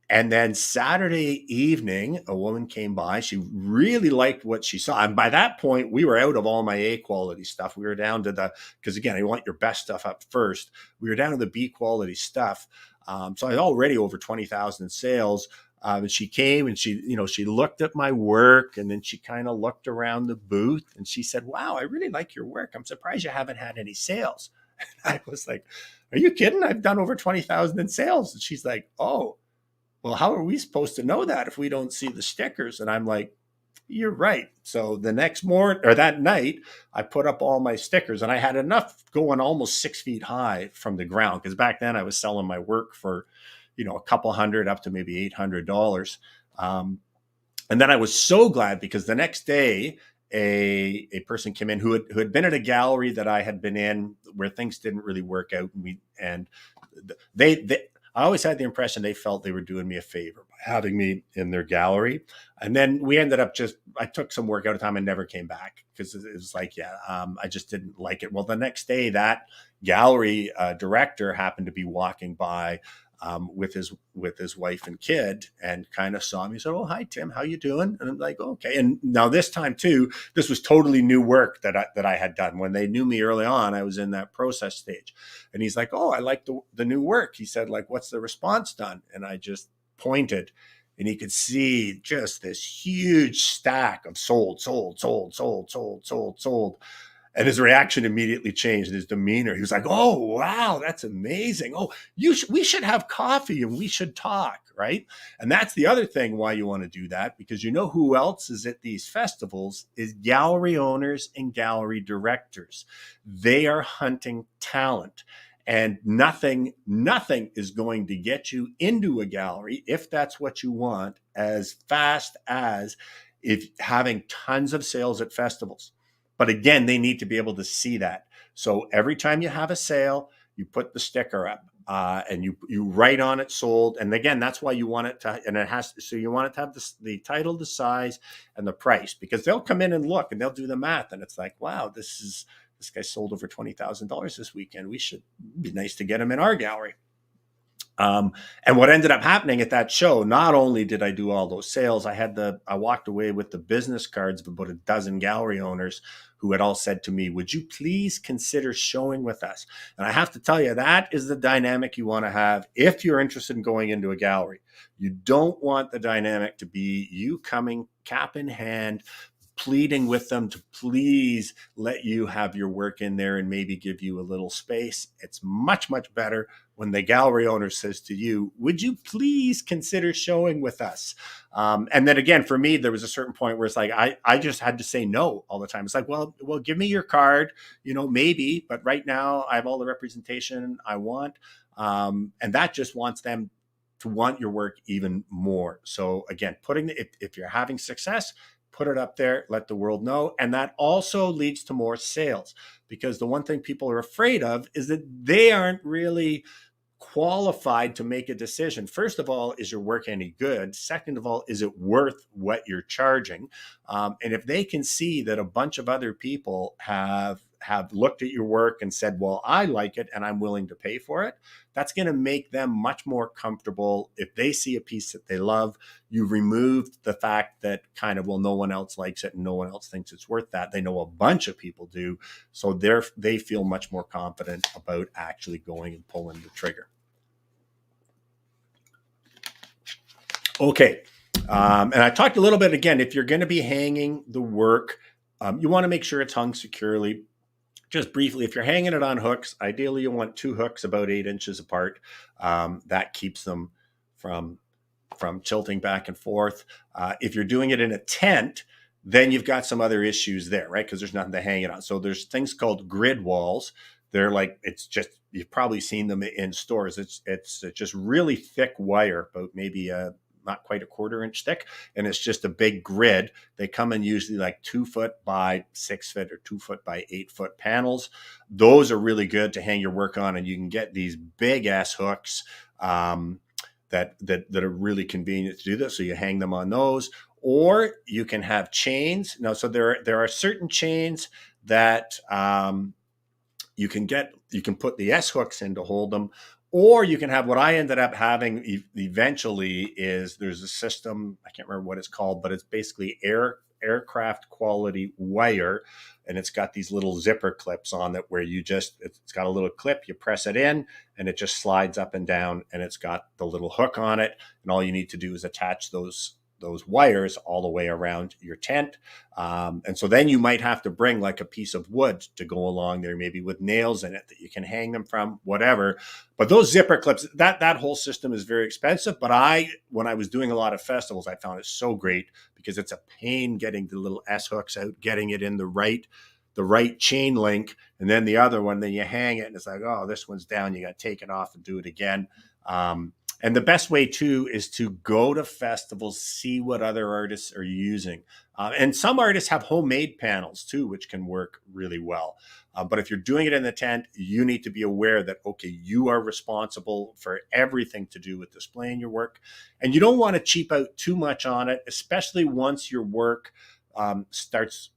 [SPEAKER 2] And then Saturday evening, a woman came by. She really liked what she saw. And by that point, we were out of all my A quality stuff. We were down to because again, you want your best stuff up first. We were down to the B quality stuff. So I was already over 20,000 in sales. And she came and she looked at my work, and then she kind of looked around the booth and she said, wow, I really like your work. I'm surprised you haven't had any sales. And I was like, are you kidding? I've done over 20,000 in sales. And she's like, oh, well, how are we supposed to know that if we don't see the stickers? And I'm like, You're right. So the next morning or that night, I put up all my stickers, and I had enough going almost 6 feet high from the ground. Because back then I was selling my work for, a couple hundred up to maybe $800. And then I was so glad because the next day, a person came in who had been at a gallery that I had been in where things didn't really work out, and they I always had the impression they felt they were doing me a favor by having me in their gallery. And then we ended up I took some work out of time and never came back because it was like, I just didn't like it. Well, the next day, that gallery director happened to be walking by with his wife and kid, and kind of saw me and said, "Oh, hi, Tim, how you doing?" And I'm like, "Okay." And now this time too, this was totally new work that I had done. When they knew me early on, I was in that process stage. And he's like, "Oh, I like the new work." He said, like, "What's the response done?" And I just pointed, and he could see just this huge stack of sold. And his reaction immediately changed, his demeanor. He was like, "Oh, wow, that's amazing. Oh, we should have coffee and we should talk," right? And that's the other thing why you want to do that, because you know who else is at these festivals is gallery owners and gallery directors. They are hunting talent. And nothing is going to get you into a gallery, if that's what you want, as fast as if having tons of sales at festivals. But again, they need to be able to see that. So every time you have a sale, you put the sticker up and you write on it "sold." And again, that's why you want it to, and you want it to have the title, the size, and the price, because they'll come in and look and they'll do the math. And it's like, wow, this guy sold over $20,000 this weekend. We should be nice to get him in our gallery. And what ended up happening at that show, not only did I do all those sales, I walked away with the business cards of about a dozen gallery owners who had all said to me, "Would you please consider showing with us?" And I have to tell you, that is the dynamic you want to have if you're interested in going into a gallery. You don't want the dynamic to be you coming cap in hand, pleading with them to please let you have your work in there and maybe give you a little space. It's much, much better when the gallery owner says to you, "Would you please consider showing with us?" And then again, for me, there was a certain point where it's like, I just had to say no all the time. It's like, well, give me your card, maybe, but right now I have all the representation I want. And that just wants them to want your work even more. So again, if you're having success, put it up there, let the world know. And that also leads to more sales, because the one thing people are afraid of is that they aren't really qualified to make a decision. First of all, is your work any good? Second of all, is it worth what you're charging? And if they can see that a bunch of other people have looked at your work and said, "Well, I like it and I'm willing to pay for it," that's going to make them much more comfortable. If they see a piece that they love, you removed the fact that kind of, well, no one else likes it and no one else thinks it's worth that. They know a bunch of people do. So they feel much more confident about actually going and pulling the trigger. Okay. And I talked a little bit, again, if you're going to be hanging the work, you want to make sure it's hung securely. Just briefly, if you're hanging it on hooks, ideally you want 2 hooks about 8 inches apart. That keeps them from tilting back and forth. If you're doing it in a tent, then you've got some other issues there, right? Because there's nothing to hang it on. So there's things called grid walls. They're like, you've probably seen them in stores. It's just really thick wire, about maybe not quite a 1/4 inch thick, and it's just a big grid. They come in usually like 2 foot by 6 foot or 2 foot by 8 foot panels. Those are really good to hang your work on, and you can get these big ass hooks that are really convenient to do this. So you hang them on those, or you can have chains. Now, so there are certain chains that you can put the S hooks in to hold them. Or you can have what I ended up having eventually is there's a system, I can't remember what it's called, but it's basically aircraft quality wire. And it's got these little zipper clips on it where it's got a little clip, you press it in and it just slides up and down, and it's got the little hook on it. And all you need to do is attach those those wires all the way around your tent. And so then you might have to bring like a piece of wood to go along there, maybe with nails in it that you can hang them from, whatever. But those zipper clips, that whole system is very expensive. But when I was doing a lot of festivals, I found it so great because it's a pain getting the little S hooks out, getting it in the right chain link, and then the other one, then you hang it and it's like, oh, this one's down. You got to take it off and do it again. And the best way too is to go to festivals, see what other artists are using. And some artists have homemade panels too, which can work really well. But if you're doing it in the tent, you need to be aware that, okay, you are responsible for everything to do with displaying your work. And you don't want to cheap out too much on it, especially once your work starts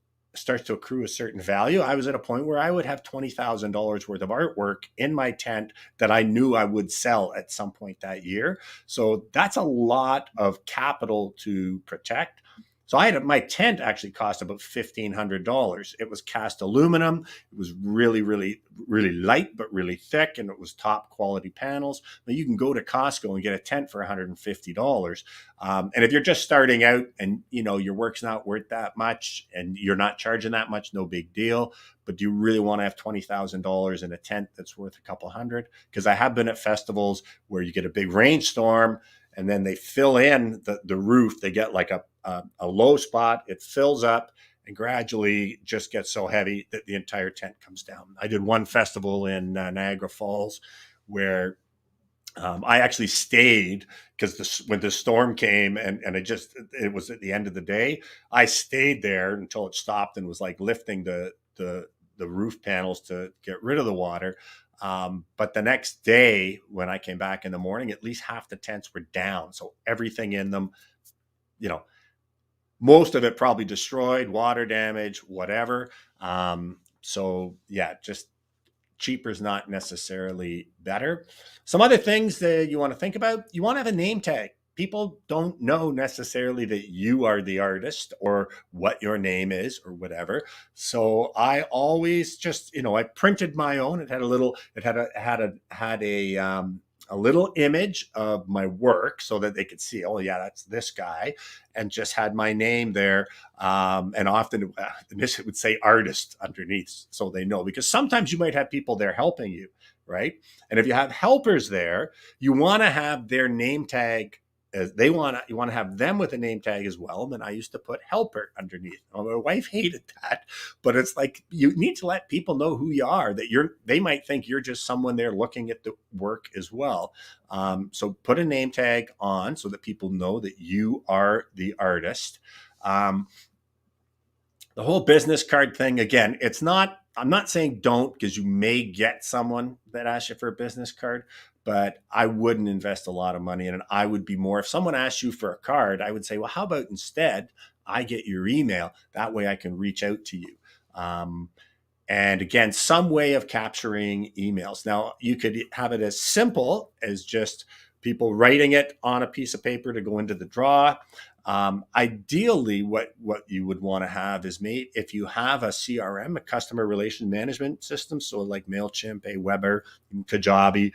[SPEAKER 2] to accrue a certain value. I was at a point where I would have $20,000 worth of artwork in my tent that I knew I would sell at some point that year. So that's a lot of capital to protect. So my tent actually cost about $1,500. It was cast aluminum. It was really, really, really light, but really thick, and it was top quality panels. But you can go to Costco and get a tent for $150. And if you're just starting out and your work's not worth that much and you're not charging that much, no big deal. But do you really want to have $20,000 in a tent that's worth a couple hundred? Because I have been at festivals where you get a big rainstorm and then they fill in the roof. They get like a low spot. It fills up and gradually just gets so heavy that the entire tent comes down. I did one festival in Niagara Falls where I actually stayed because when the storm came and it was at the end of the day, I stayed there until it stopped and was like lifting the roof panels to get rid of the water. But the next day when I came back in the morning, at least half the tents were down. So everything in them, most of it probably destroyed, water damage, whatever. So yeah, just cheaper is not necessarily better. Some other things that you want to think about, you want to have a name tag. People don't know necessarily that you are the artist or what your name is or whatever. So I always just, I printed my own. It had a little image of my work so that they could see, oh yeah, that's this guy, and just had my name there. And often it would say artist underneath so they know, because sometimes you might have people there helping you, right? And if you have helpers there, you want to have their name tag. You want to have them with a name tag as well. And then I used to put helper underneath. Well, my wife hated that, but it's like, you need to let people know who you are, that they might think you're just someone there looking at the work as well. So put a name tag on so that people know that you are the artist. The whole business card thing, again, I'm not saying don't, because you may get someone that asks you for a business card, but I wouldn't invest a lot of money in it. I would be more, if someone asks you for a card, I would say, well, how about instead I get your email? That way I can reach out to you. And again, some way of capturing emails. Now, you could have it as simple as just people writing it on a piece of paper to go into the draw. Ideally, what you would want to have is if you have a CRM, a customer relation management system, so like MailChimp, Aweber, Kajabi,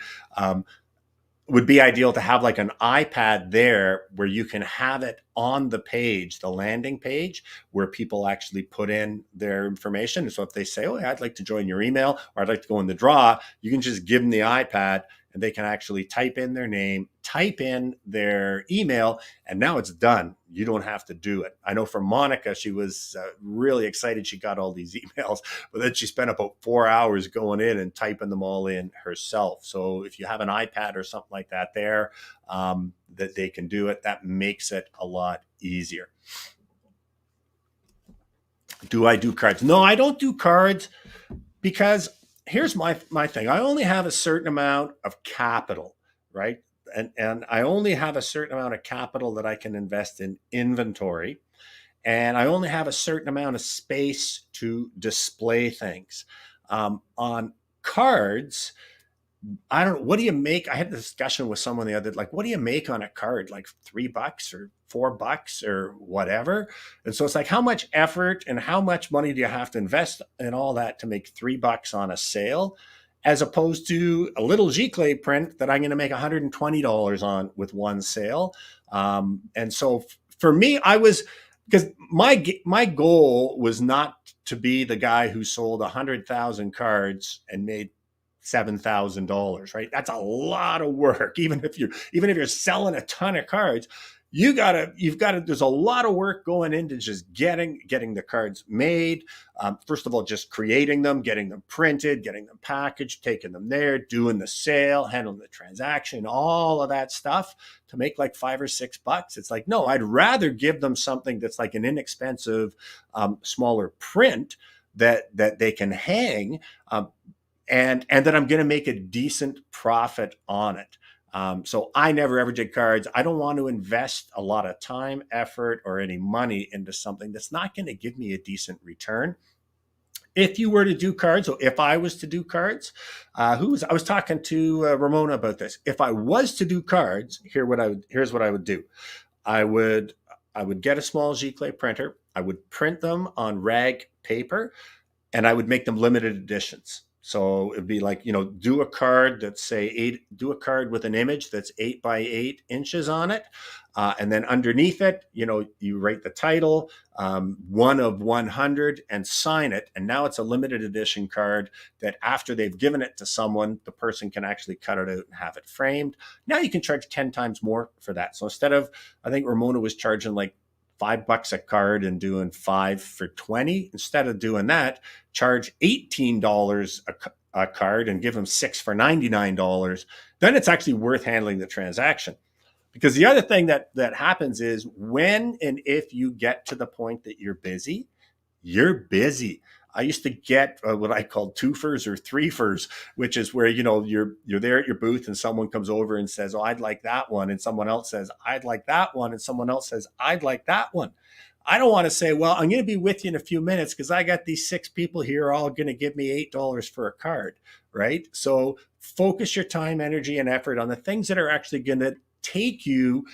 [SPEAKER 2] would be ideal to have like an iPad there where you can have it on the page, the landing page, where people actually put in their information. So if they say, oh, I'd like to join your email, or I'd like to go in the draw, you can just give them the iPad and they can actually type in their name, type in their email, and now it's done. You don't have to do it. I know for Monica, she was really excited she got all these emails, but then she spent about 4 hours going in and typing them all in herself. So if you have an iPad or something like that there, that they can do it, that makes it a lot easier. Do I do cards? No, I don't do cards because here's my thing. I only have a certain amount of capital, right? And I only have a certain amount of capital that I can invest in inventory. And I only have a certain amount of space to display things. On cards, I don't know, what do you make? I had a discussion with someone the other day, like, what do you make on a card? Like $3 or $4 or whatever. And so it's like, how much effort and how much money do you have to invest in all that to make $3 on a sale, as opposed to a little Giclée print that I'm going to make $120 on with one sale. And so for me, because my goal was not to be the guy who sold 100,000 cards and made $7,000, right? That's a lot of work. Even if you're selling a ton of cards, you've got to, there's a lot of work going into just getting the cards made. First of all, just creating them, getting them printed, getting them packaged, taking them there, doing the sale, handling the transaction, all of that stuff to make like $5 or $6. It's like, no, I'd rather give them something that's like an inexpensive, smaller print that they can hang, and that I'm going to make a decent profit on it. So I never ever did cards. I don't want to invest a lot of time, effort, or any money into something that's not going to give me a decent return. If you were to do cards, or if I was to do cards, I was talking to Ramona about this. If I was to do cards, here's what I would do. I would get a small Giclée printer. I would print them on rag paper, and I would make them limited editions. So it'd be like, do a card that's do a card with an image that's 8 by 8 inches on it. And then underneath it, you write the title, 1 of 100, and sign it. And now it's a limited edition card that after they've given it to someone, the person can actually cut it out and have it framed. Now you can charge 10 times more for that. So instead of, I think Ramona was charging like $5 a card and doing 5 for 20. Instead of doing that, charge $18 a card and give them 6 for $99. Then it's actually worth handling the transaction. Because the other thing that happens is when and if you get to the point that you're busy, you're busy. I used to get what I call twofers or threefers, which is where, you're there at your booth and someone comes over and says, oh, I'd like that one. And someone else says, I'd like that one. And someone else says, I'd like that one. I don't want to say, well, I'm going to be with you in a few minutes because I got these 6 people here all going to give me $8 for a card, right? So focus your time, energy, and effort on the things that are actually going to take you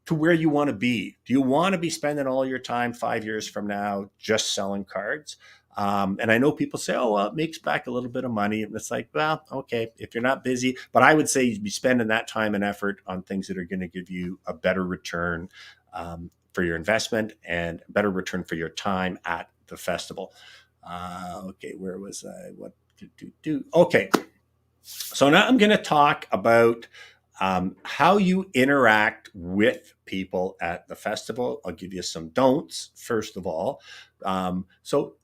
[SPEAKER 2] to where you want to be. Do you want to be spending all your time 5 years from now just selling cards? And I know people say, oh, well, it makes back a little bit of money. And it's like, well, okay, if you're not busy, but I would say you'd be spending that time and effort on things that are going to give you a better return for your investment and a better return for your time at the festival. Okay, where was I? What do? Okay, so now I'm going to talk about how you interact with people at the festival. I'll give you some don'ts, first of all. So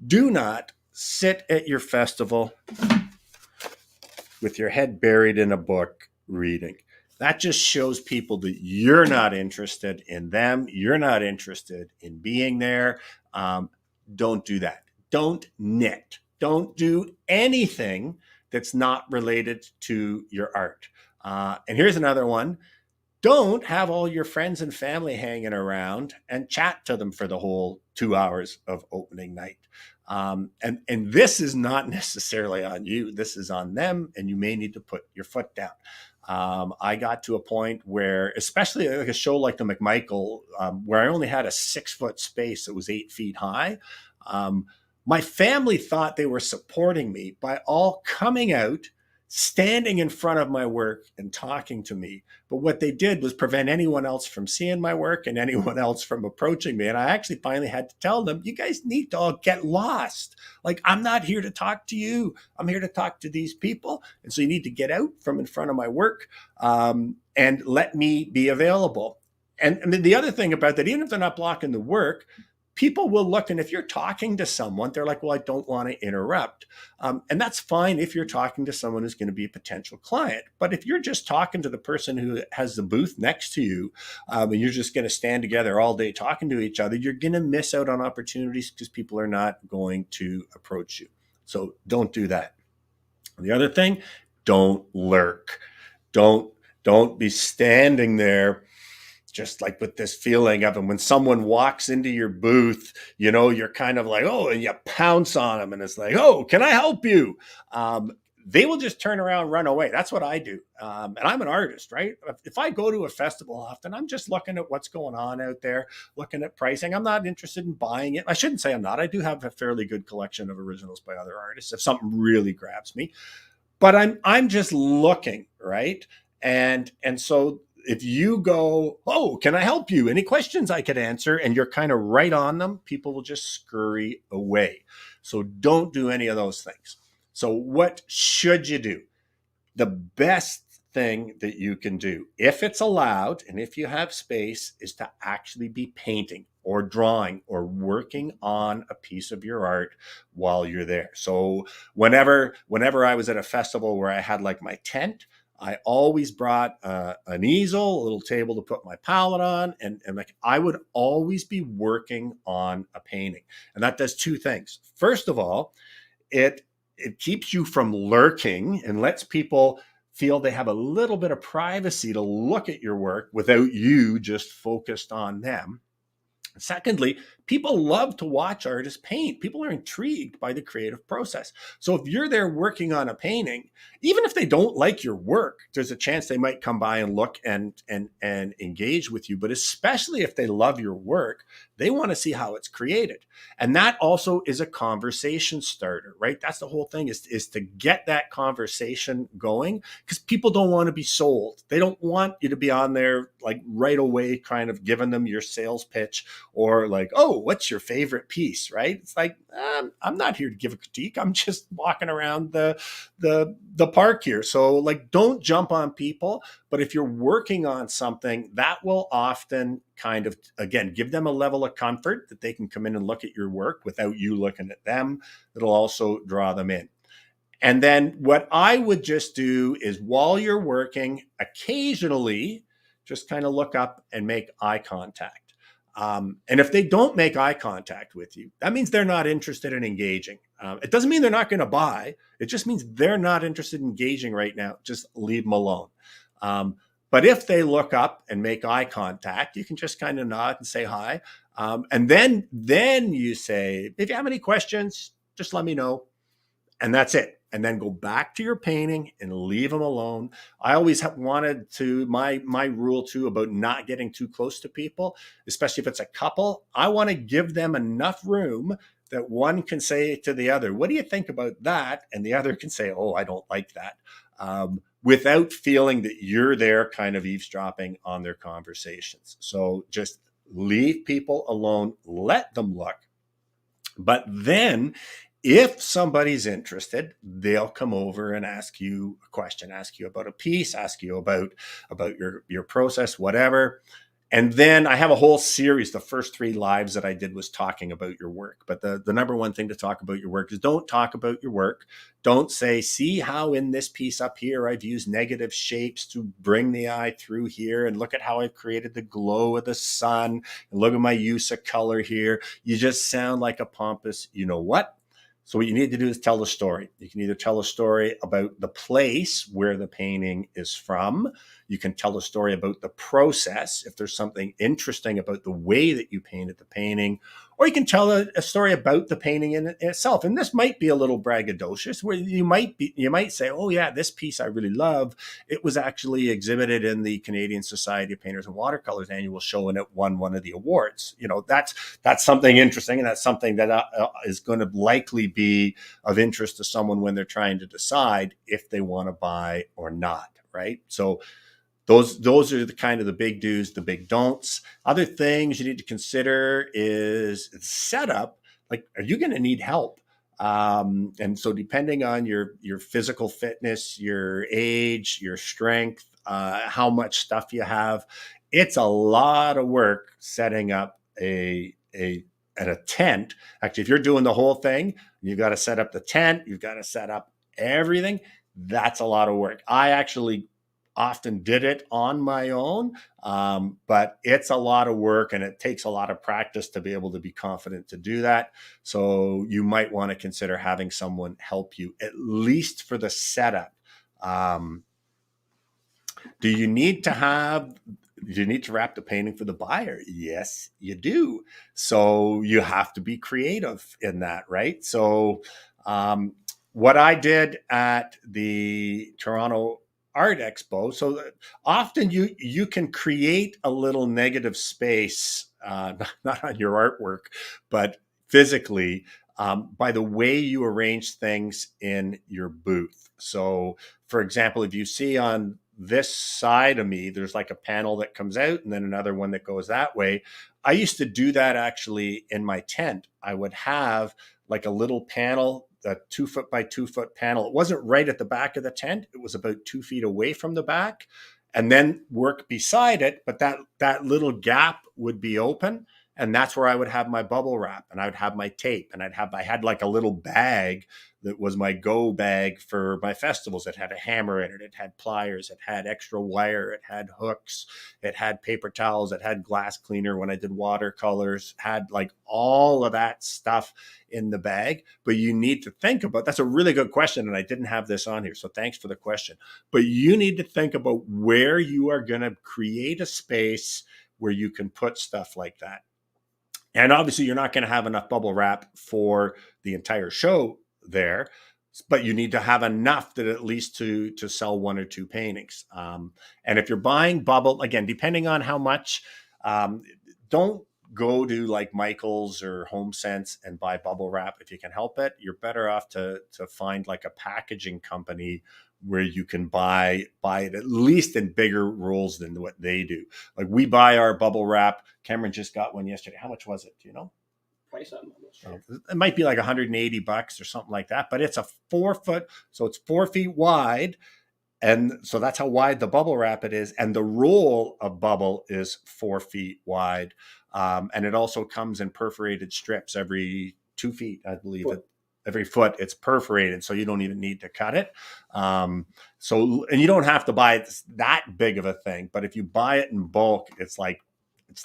[SPEAKER 2] do not sit at your festival with your head buried in a book reading. That just shows people that you're not interested in them. You're not interested in being there. Don't do that. Don't knit. Don't do anything that's not related to your art. And here's another one. Don't have all your friends and family hanging around and chat to them for the whole 2 hours of opening night. And this is not necessarily on you. This is on them, and you may need to put your foot down. I got to a point where, especially like a show like the McMichael, where I only had a 6-foot space that was 8 feet high. My family thought they were supporting me by all coming out, standing in front of my work and talking to me. But what they did was prevent anyone else from seeing my work and anyone else from approaching me. And I actually finally had to tell them, you guys need to all get lost. Like, I'm not here to talk to you. I'm here to talk to these people. And so you need to get out from in front of my work and let me be available. And the other thing about that, even if they're not blocking the work, people will look, and if you're talking to someone, they're like, well, I don't want to interrupt. And that's fine if you're talking to someone who's going to be a potential client. But if you're just talking to the person who has the booth next to you, and you're just going to stand together all day talking to each other, you're going to miss out on opportunities because people are not going to approach you. So don't do that. The other thing, don't lurk. Don't be standing there just like with this feeling of, and when someone walks into your booth, you're kind of like, oh, and you pounce on them and it's like, oh, can I help you? They will just turn around, run away. That's what I do. And I'm an artist, right? If I go to a festival often, I'm just looking at what's going on out there, looking at pricing. I'm not interested in buying it. I shouldn't say I'm not. I do have a fairly good collection of originals by other artists if something really grabs me. But I'm just looking, right? And so if you go, oh, can I help you? Any questions I could answer? And you're kind of right on them, people will just scurry away. So don't do any of those things. So what should you do? The best thing that you can do, if it's allowed and if you have space, is to actually be painting or drawing or working on a piece of your art while you're there. So whenever I was at a festival where I had like my tent, I always brought an easel, a little table to put my palette on, and like I would always be working on a painting. And that does two things. First of all, it keeps you from lurking and lets people feel they have a little bit of privacy to look at your work without you just focused on them. Secondly, people love to watch artists paint. People are intrigued by the creative process. So if you're there working on a painting, even if they don't like your work, there's a chance they might come by and look and engage with you. But especially if they love your work, they want to see how it's created. And that also is a conversation starter, right? That's the whole thing, is to get that conversation going, because people don't want to be sold. They don't want you to be on there like right away kind of giving them your sales pitch, or like, oh, what's your favorite piece, right? It's like, I'm not here to give a critique. I'm just walking around the park here. So like, don't jump on people. But if you're working on something, that will often kind of, again, give them a level of comfort that they can come in and look at your work without you looking at them. It'll also draw them in. And then what I would just do is, while you're working, occasionally just kind of look up and make eye contact. And if they don't make eye contact with you, that means they're not interested in engaging. It doesn't mean they're not going to buy. It just means they're not interested in engaging right now. Just leave them alone. But if they look up and make eye contact, you can just kind of nod and say hi. And then you say, if you have any questions, just let me know. And that's it. And then go back to your painting and leave them alone. I always wanted to, my rule too about not getting too close to people, especially if it's a couple, I want to give them enough room that one can say to the other, what do you think about that? And the other can say, oh, I don't like that. Without feeling that you're there kind of eavesdropping on their conversations. So just leave people alone, let them look. But then if somebody's interested, they'll come over and ask you a question, ask you about a piece, ask you about your process, whatever. And then I have a whole series. The first 3 lives that I did was talking about your work. But the number one thing to talk about your work is, don't talk about your work. Don't say, see how in this piece up here, I've used negative shapes to bring the eye through here. And look at how I've created the glow of the sun. And look at my use of color here. You just sound like a pompous, you know what? So what you need to do is tell the story. You can either tell a story about the place where the painting is from. You can tell a story about the process, if there's something interesting about the way that you painted the painting, or you can tell a story about the painting in itself. And this might be a little braggadocious, where you might say, oh yeah, this piece I really love. It was actually exhibited in the Canadian Society of Painters and Watercolors annual show, and it won one of the awards. You know, that's something interesting, and that's something that is going to likely be of interest to someone when they're trying to decide if they want to buy or not, right? So those are the kind of the big do's, the big don'ts. Other things you need to consider is setup. Like, are you going to need help? And so depending on your physical fitness, your age, your strength, how much stuff you have, it's a lot of work setting up a tent. Actually, if you're doing the whole thing, you've got to set up the tent, you've got to set up everything. That's a lot of work. I actually often did it on my own, but it's a lot of work, and it takes a lot of practice to be able to be confident to do that. So you might want to consider having someone help you, at least for the setup. Do you need to wrap the painting for the buyer? Yes, you do. So you have to be creative in that, right? So what I did at the Toronto Art Expo, so often you can create a little negative space, not on your artwork, but physically, by the way you arrange things in your booth. So for example, if you see on this side of me, there's like a panel that comes out and then another one that goes that way. I used to do that actually in my tent. I would have like a little panel, a 2 foot by 2 foot panel. It wasn't right at the back of the tent. It was about 2 feet away from the back, and then work beside it. But that little gap would be open. And that's where I would have my bubble wrap, and I would have my tape, and I had like a little bag that was my go bag for my festivals. It had a hammer in it. It had pliers. It had extra wire. It had hooks. It had paper towels. It had glass cleaner when I did watercolors, had like all of that stuff in the bag. But you need to think about, that's a really good question. And I didn't have this on here. So thanks for the question. But you need to think about where you are going to create a space where you can put stuff like that. And obviously, you're not going to have enough bubble wrap for the entire show there, but you need to have enough that at least to sell 1 or 2 paintings. And if you're buying bubble, again, depending on how much, don't go to like Michael's or HomeSense and buy bubble wrap if you can help it. You're better off to find like a packaging company where you can buy it at least in bigger rolls than what they do. Like we buy our bubble wrap. Cameron just got one yesterday. How much was it? Do you know?
[SPEAKER 3] Price I'm not sure.
[SPEAKER 2] It might be like $180 or something like that, but it's a 4 foot. So it's 4 feet wide. And so that's how wide the bubble wrap it is. And the roll of bubble is 4 feet wide. And it also comes in perforated strips every 2 feet, I believe. Every foot it's perforated, so you don't even need to cut it. And you don't have to buy it that big of a thing, but if you buy it in bulk, it's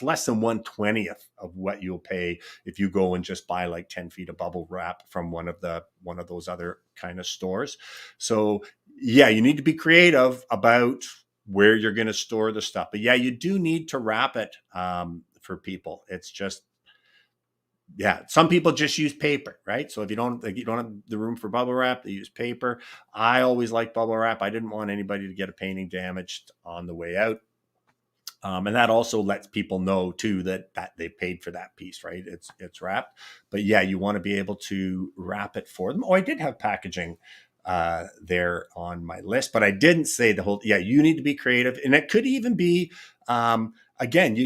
[SPEAKER 2] less than 1/20th of what you'll pay if you go and just buy like 10 feet of bubble wrap from one of those other kind of stores. So yeah, you need to be creative about where you're going to store the stuff. But yeah, you do need to wrap it for people. It's just, yeah, some people just use paper, right? So if you don't have the room for bubble wrap, they use paper. I always like bubble wrap. I didn't want anybody to get a painting damaged on the way out. And that also lets people know too that they paid for that piece, right? It's wrapped. But yeah, you want to be able to wrap it for them. Oh, I did have packaging there on my list, but I didn't say you need to be creative. And it could even be, again,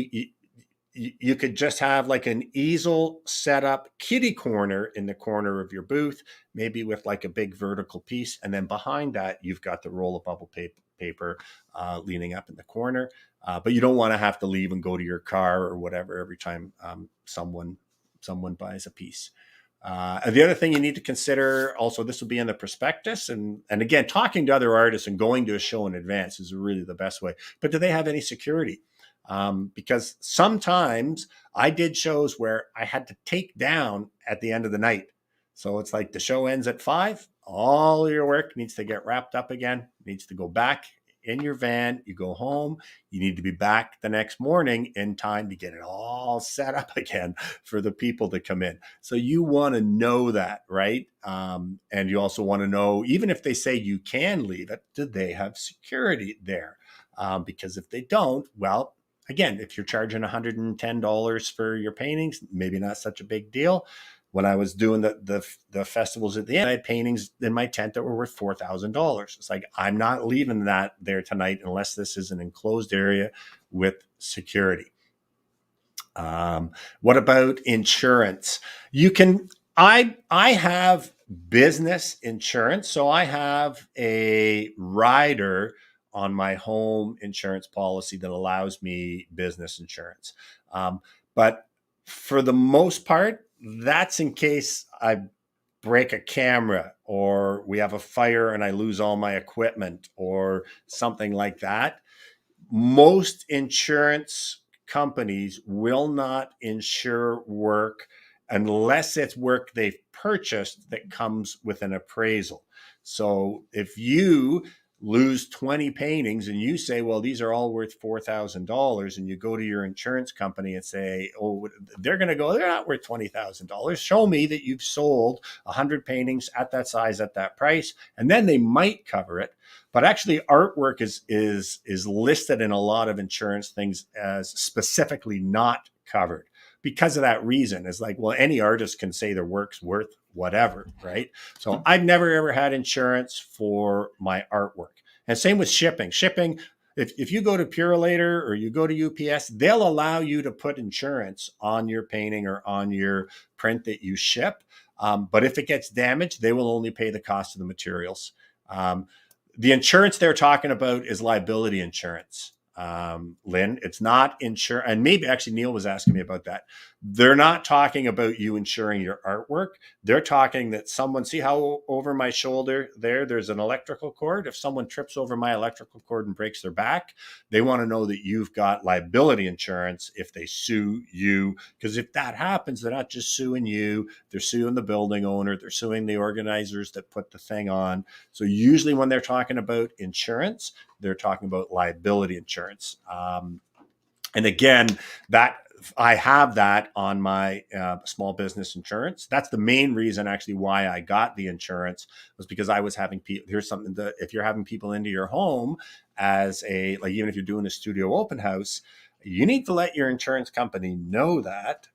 [SPEAKER 2] you could just have like an easel set up kitty corner in the corner of your booth, maybe with like a big vertical piece. And then behind that, you've got the roll of bubble paper leaning up in the corner. But you don't want to have to leave and go to your car or whatever every time someone buys a piece. And the other thing you need to consider also, this will be in the prospectus. And again, talking to other artists and going to a show in advance is really the best way. But do they have any security? Because sometimes I did shows where I had to take down at the end of the night. So it's like the show ends at 5. All your work needs to get wrapped up again, needs to go back in your van. You go home. You need to be back the next morning in time to get it all set up again for the people to come in. So you want to know that, right? And you also want to know, even if they say you can leave it, do they have security there? Because if they don't, well, again, if you're charging $110 for your paintings, maybe not such a big deal. When I was doing the festivals at the end, I had paintings in my tent that were worth $4,000. It's like, I'm not leaving that there tonight unless this is an enclosed area with security. What about insurance? I have business insurance. So I have a rider on my home insurance policy that allows me business insurance. But for the most part, that's in case I break a camera or we have a fire and I lose all my equipment or something like that. Most insurance companies will not insure work unless it's work they've purchased that comes with an appraisal. So if you lose 20 paintings and you say, well, these are all worth $4,000, and you go to your insurance company and say, oh, they're going to go, they're not worth $20,000. Show me that you've sold 100 paintings at that size, at that price, and then they might cover it. But actually, artwork is listed in a lot of insurance things as specifically not covered. Because of that reason, it's like, well, any artist can say their work's worth whatever, right? So I've never ever had insurance for my artwork. And same with shipping. Shipping, if you go to Purolator or you go to UPS, they'll allow you to put insurance on your painting or on your print that you ship. But if it gets damaged, they will only pay the cost of the materials. The insurance they're talking about is liability insurance, Lynn. It's not insurance. And maybe actually Neil was asking me about that. They're not talking about you insuring your artwork. They're talking that someone, see how over my shoulder there's an electrical cord. If someone trips over my electrical cord and breaks their back, they want to know that you've got liability insurance if they sue you. Because if that happens, they're not just suing you. They're suing the building owner. They're suing the organizers that put the thing on. So usually when they're talking about insurance, they're talking about liability insurance. And again, that I have that on my small business insurance. That's the main reason actually why I got the insurance, was because I was having people, here's something that if you're having people into your home as a, like, even if you're doing a studio open house, you need to let your insurance company know that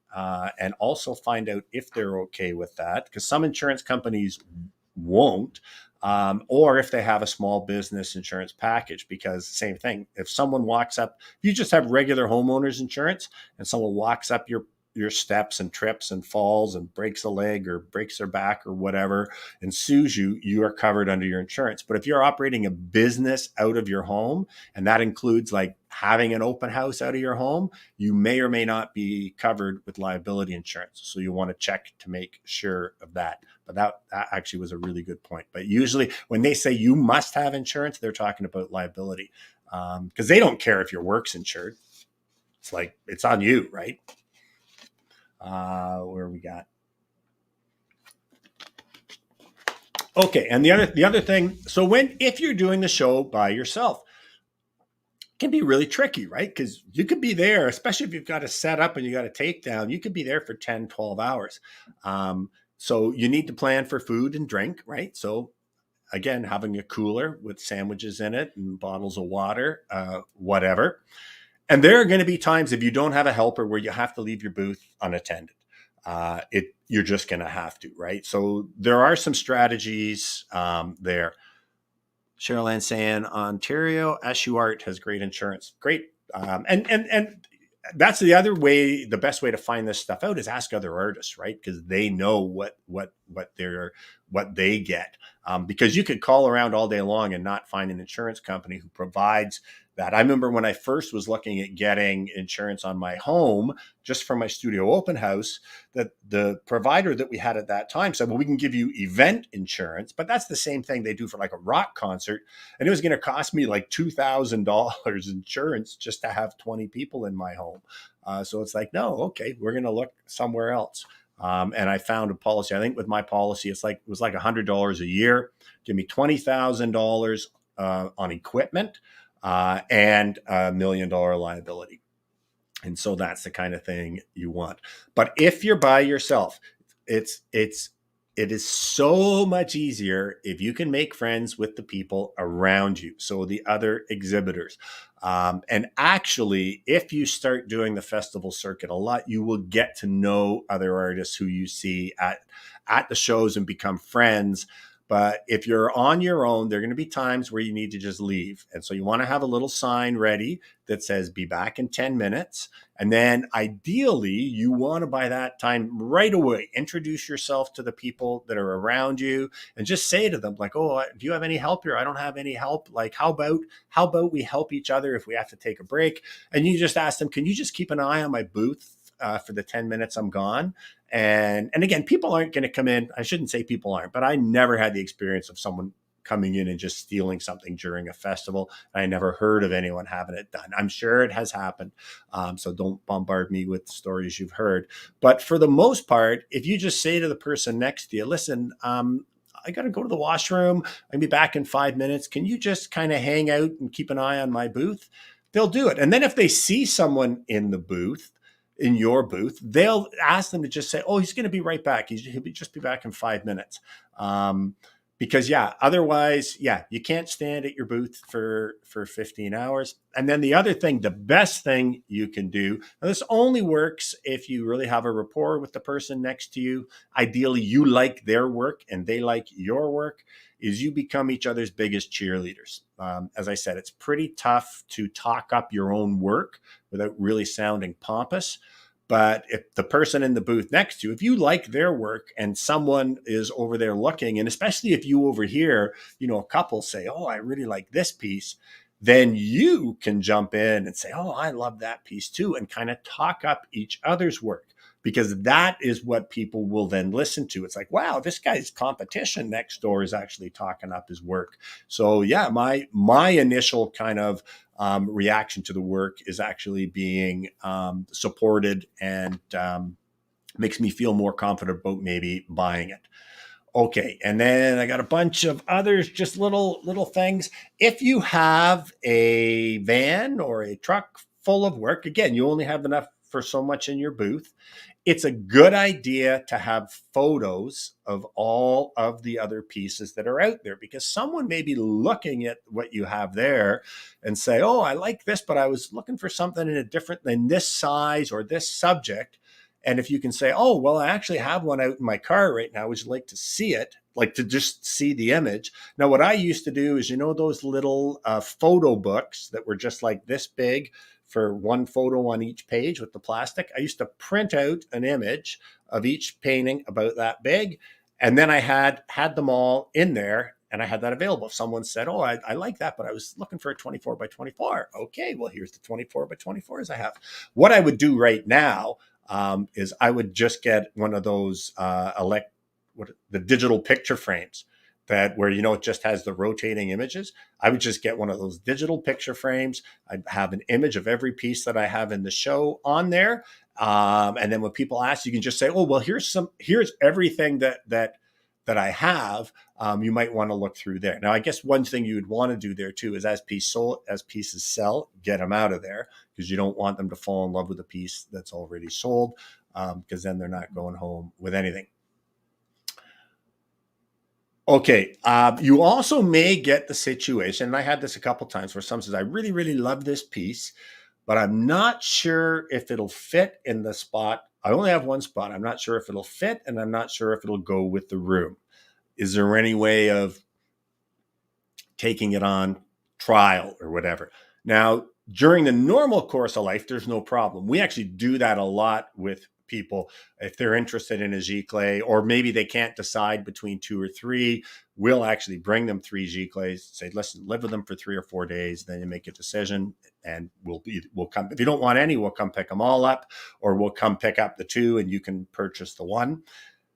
[SPEAKER 2] and also find out if they're okay with that, because some insurance companies won't. Or if they have a small business insurance package, because same thing, if someone walks up, if you just have regular homeowners insurance and someone walks up your steps and trips and falls and breaks a leg or breaks their back or whatever and sues you, you are covered under your insurance. But if you're operating a business out of your home, and that includes like having an open house out of your home, you may or may not be covered with liability insurance. So you want to check to make sure of that. But that actually was a really good point. But usually when they say you must have insurance, they're talking about liability, because they don't care if your work's insured. It's like, it's on you, right? Where we got. Okay, and the other thing, so if you're doing the show by yourself, it can be really tricky, right? Because you could be there, especially if you've got a setup and you got a takedown, you could be there for 10, 12 hours. So you need to plan for food and drink, right? So again, having a cooler with sandwiches in it and bottles of water, whatever. And there are going to be times if you don't have a helper where you have to leave your booth unattended. You're just going to have to, right? So there are some strategies there. Cheryl Ann saying Ontario SU Art has great insurance. Great. And that's the other way, the best way to find this stuff out is ask other artists, right? Because they know what they get. Because you could call around all day long and not find an insurance company who provides that. I remember when I first was looking at getting insurance on my home, just for my studio open house, that the provider that we had at that time said, well, we can give you event insurance, but that's the same thing they do for like a rock concert. And it was going to cost me like $2,000 insurance just to have 20 people in my home. So it's like, no, okay, we're going to look somewhere else. And I found a policy. I think with my policy, it was like $100 a year. Give me $20,000 on equipment and $1 million liability. And so that's the kind of thing you want. But if you're by yourself, it is so much easier if you can make friends with the people around you. So the other exhibitors. And actually, if you start doing the festival circuit a lot, you will get to know other artists who you see at the shows and become friends. But if you're on your own, there are going to be times where you need to just leave. And so you want to have a little sign ready that says, be back in 10 minutes. And then ideally, you want to, by that time, right away, introduce yourself to the people that are around you and just say to them, like, oh, do you have any help here? I don't have any help. Like, how about we help each other if we have to take a break? And you just ask them, can you just keep an eye on my booth for the 10 minutes I'm gone? And again, people aren't going to come in. I shouldn't say people aren't, but I never had the experience of someone coming in and just stealing something during a festival. I never heard of anyone having it done. I'm sure it has happened. So don't bombard me with stories you've heard. But for the most part, if you just say to the person next to you, listen, I got to go to the washroom. I'll be back in 5 minutes. Can you just kind of hang out and keep an eye on my booth? They'll do it. And then if they see someone in the booth, in your booth, they'll ask them to just say, oh, he's going to be right back. He'll just be back in 5 minutes. because otherwise, you can't stand at your booth for 15 hours. And then the other thing, the best thing you can do, and this only works if you really have a rapport with the person next to you. Ideally, you like their work and they like your work, is you become each other's biggest cheerleaders. As I said, it's pretty tough to talk up your own work without really sounding pompous. But if the person in the booth next to you, if you like their work and someone is over there looking, and especially if you overhear, a couple say, oh, I really like this piece, then you can jump in and say, oh, I love that piece too, and kind of talk up each other's work, because that is what people will then listen to. It's like, wow, this guy's competition next door is actually talking up his work. So my initial kind of reaction to the work is actually being supported, and makes me feel more confident about maybe buying it. Okay, and then I got a bunch of others, just little things. If you have a van or a truck full of work, again, you only have enough for so much in your booth. It's a good idea to have photos of all of the other pieces that are out there, because someone may be looking at what you have there and say, oh, I like this, but I was looking for something in a different than this size or this subject. And if you can say, oh, well, I actually have one out in my car right now, would you like to see it? Like to just see the image. Now, what I used to do is, those little photo books that were just like this big, for one photo on each page with the plastic. I used to print out an image of each painting about that big. And then I had them all in there, and I had that available. If someone said, oh, I like that, but I was looking for a 24 by 24. Okay, well, here's the 24 by 24s I have. What I would do right now is I would just get one of those the digital picture frames where it just has the rotating images. I would just get one of those digital picture frames. I'd have an image of every piece that I have in the show on there. And then when people ask, you can just say, oh, well, here's everything that I have. You might want to look through there. Now, I guess one thing you would want to do there too is as pieces sell, get them out of there, because you don't want them to fall in love with a piece that's already sold, because then they're not going home with anything. Okay, you also may get the situation, and I had this a couple times, where someone says, I really, really love this piece, but I'm not sure if it'll fit in the spot. I only have one spot. I'm not sure if it'll fit, and I'm not sure if it'll go with the room. Is there any way of taking it on trial or whatever? Now, during the normal course of life, there's no problem. We actually do that a lot with people. If they're interested in a giclée, or maybe they can't decide between 2 or 3, we'll actually bring them 3 giclées, say, listen, live with them for 3 or 4 days, then you make a decision, and we'll come. If you don't want any, we'll come pick them all up, or we'll come pick up the 2 and you can purchase the 1.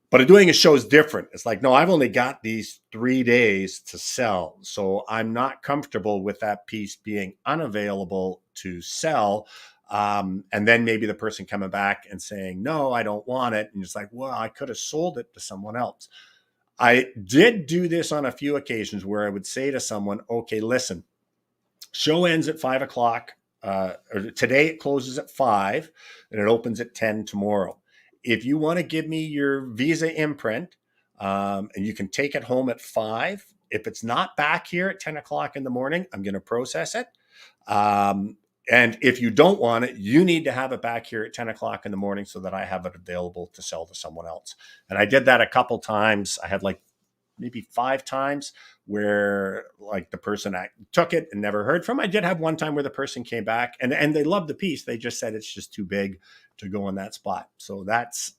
[SPEAKER 2] But doing a show is different. It's like, no, I've only got these 3 days to sell, so I'm not comfortable with that piece being unavailable to sell. And then maybe the person coming back and saying, no, I don't want it. And it's like, well, I could have sold it to someone else. I did do this on a few occasions where I would say to someone, okay, listen, show ends at 5 o'clock. Or today it closes at 5 and it opens at 10 tomorrow. If you want to give me your Visa imprint, and you can take it home at 5, if it's not back here at 10 o'clock in the morning, I'm going to process it. And if you don't want it, you need to have it back here at 10 o'clock in the morning so that I have it available to sell to someone else. And I did that a couple times. I had maybe 5 times where the person took it and never heard from. I did have one time where the person came back and they loved the piece. They just said it's just too big to go in that spot. So that's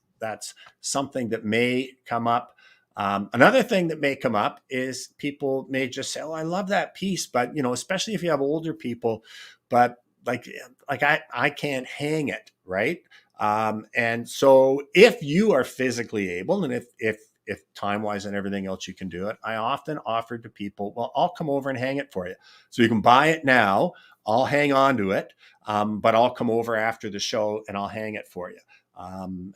[SPEAKER 2] something that may come up. Another thing that may come up is people may just say, oh, I love that piece. But, especially if you have older people, but I can't hang it, right? And so if you are physically able, and if time-wise and everything else you can do it, I often offer to people, well, I'll come over and hang it for you. So you can buy it now. I'll hang on to it, but I'll come over after the show and I'll hang it for you.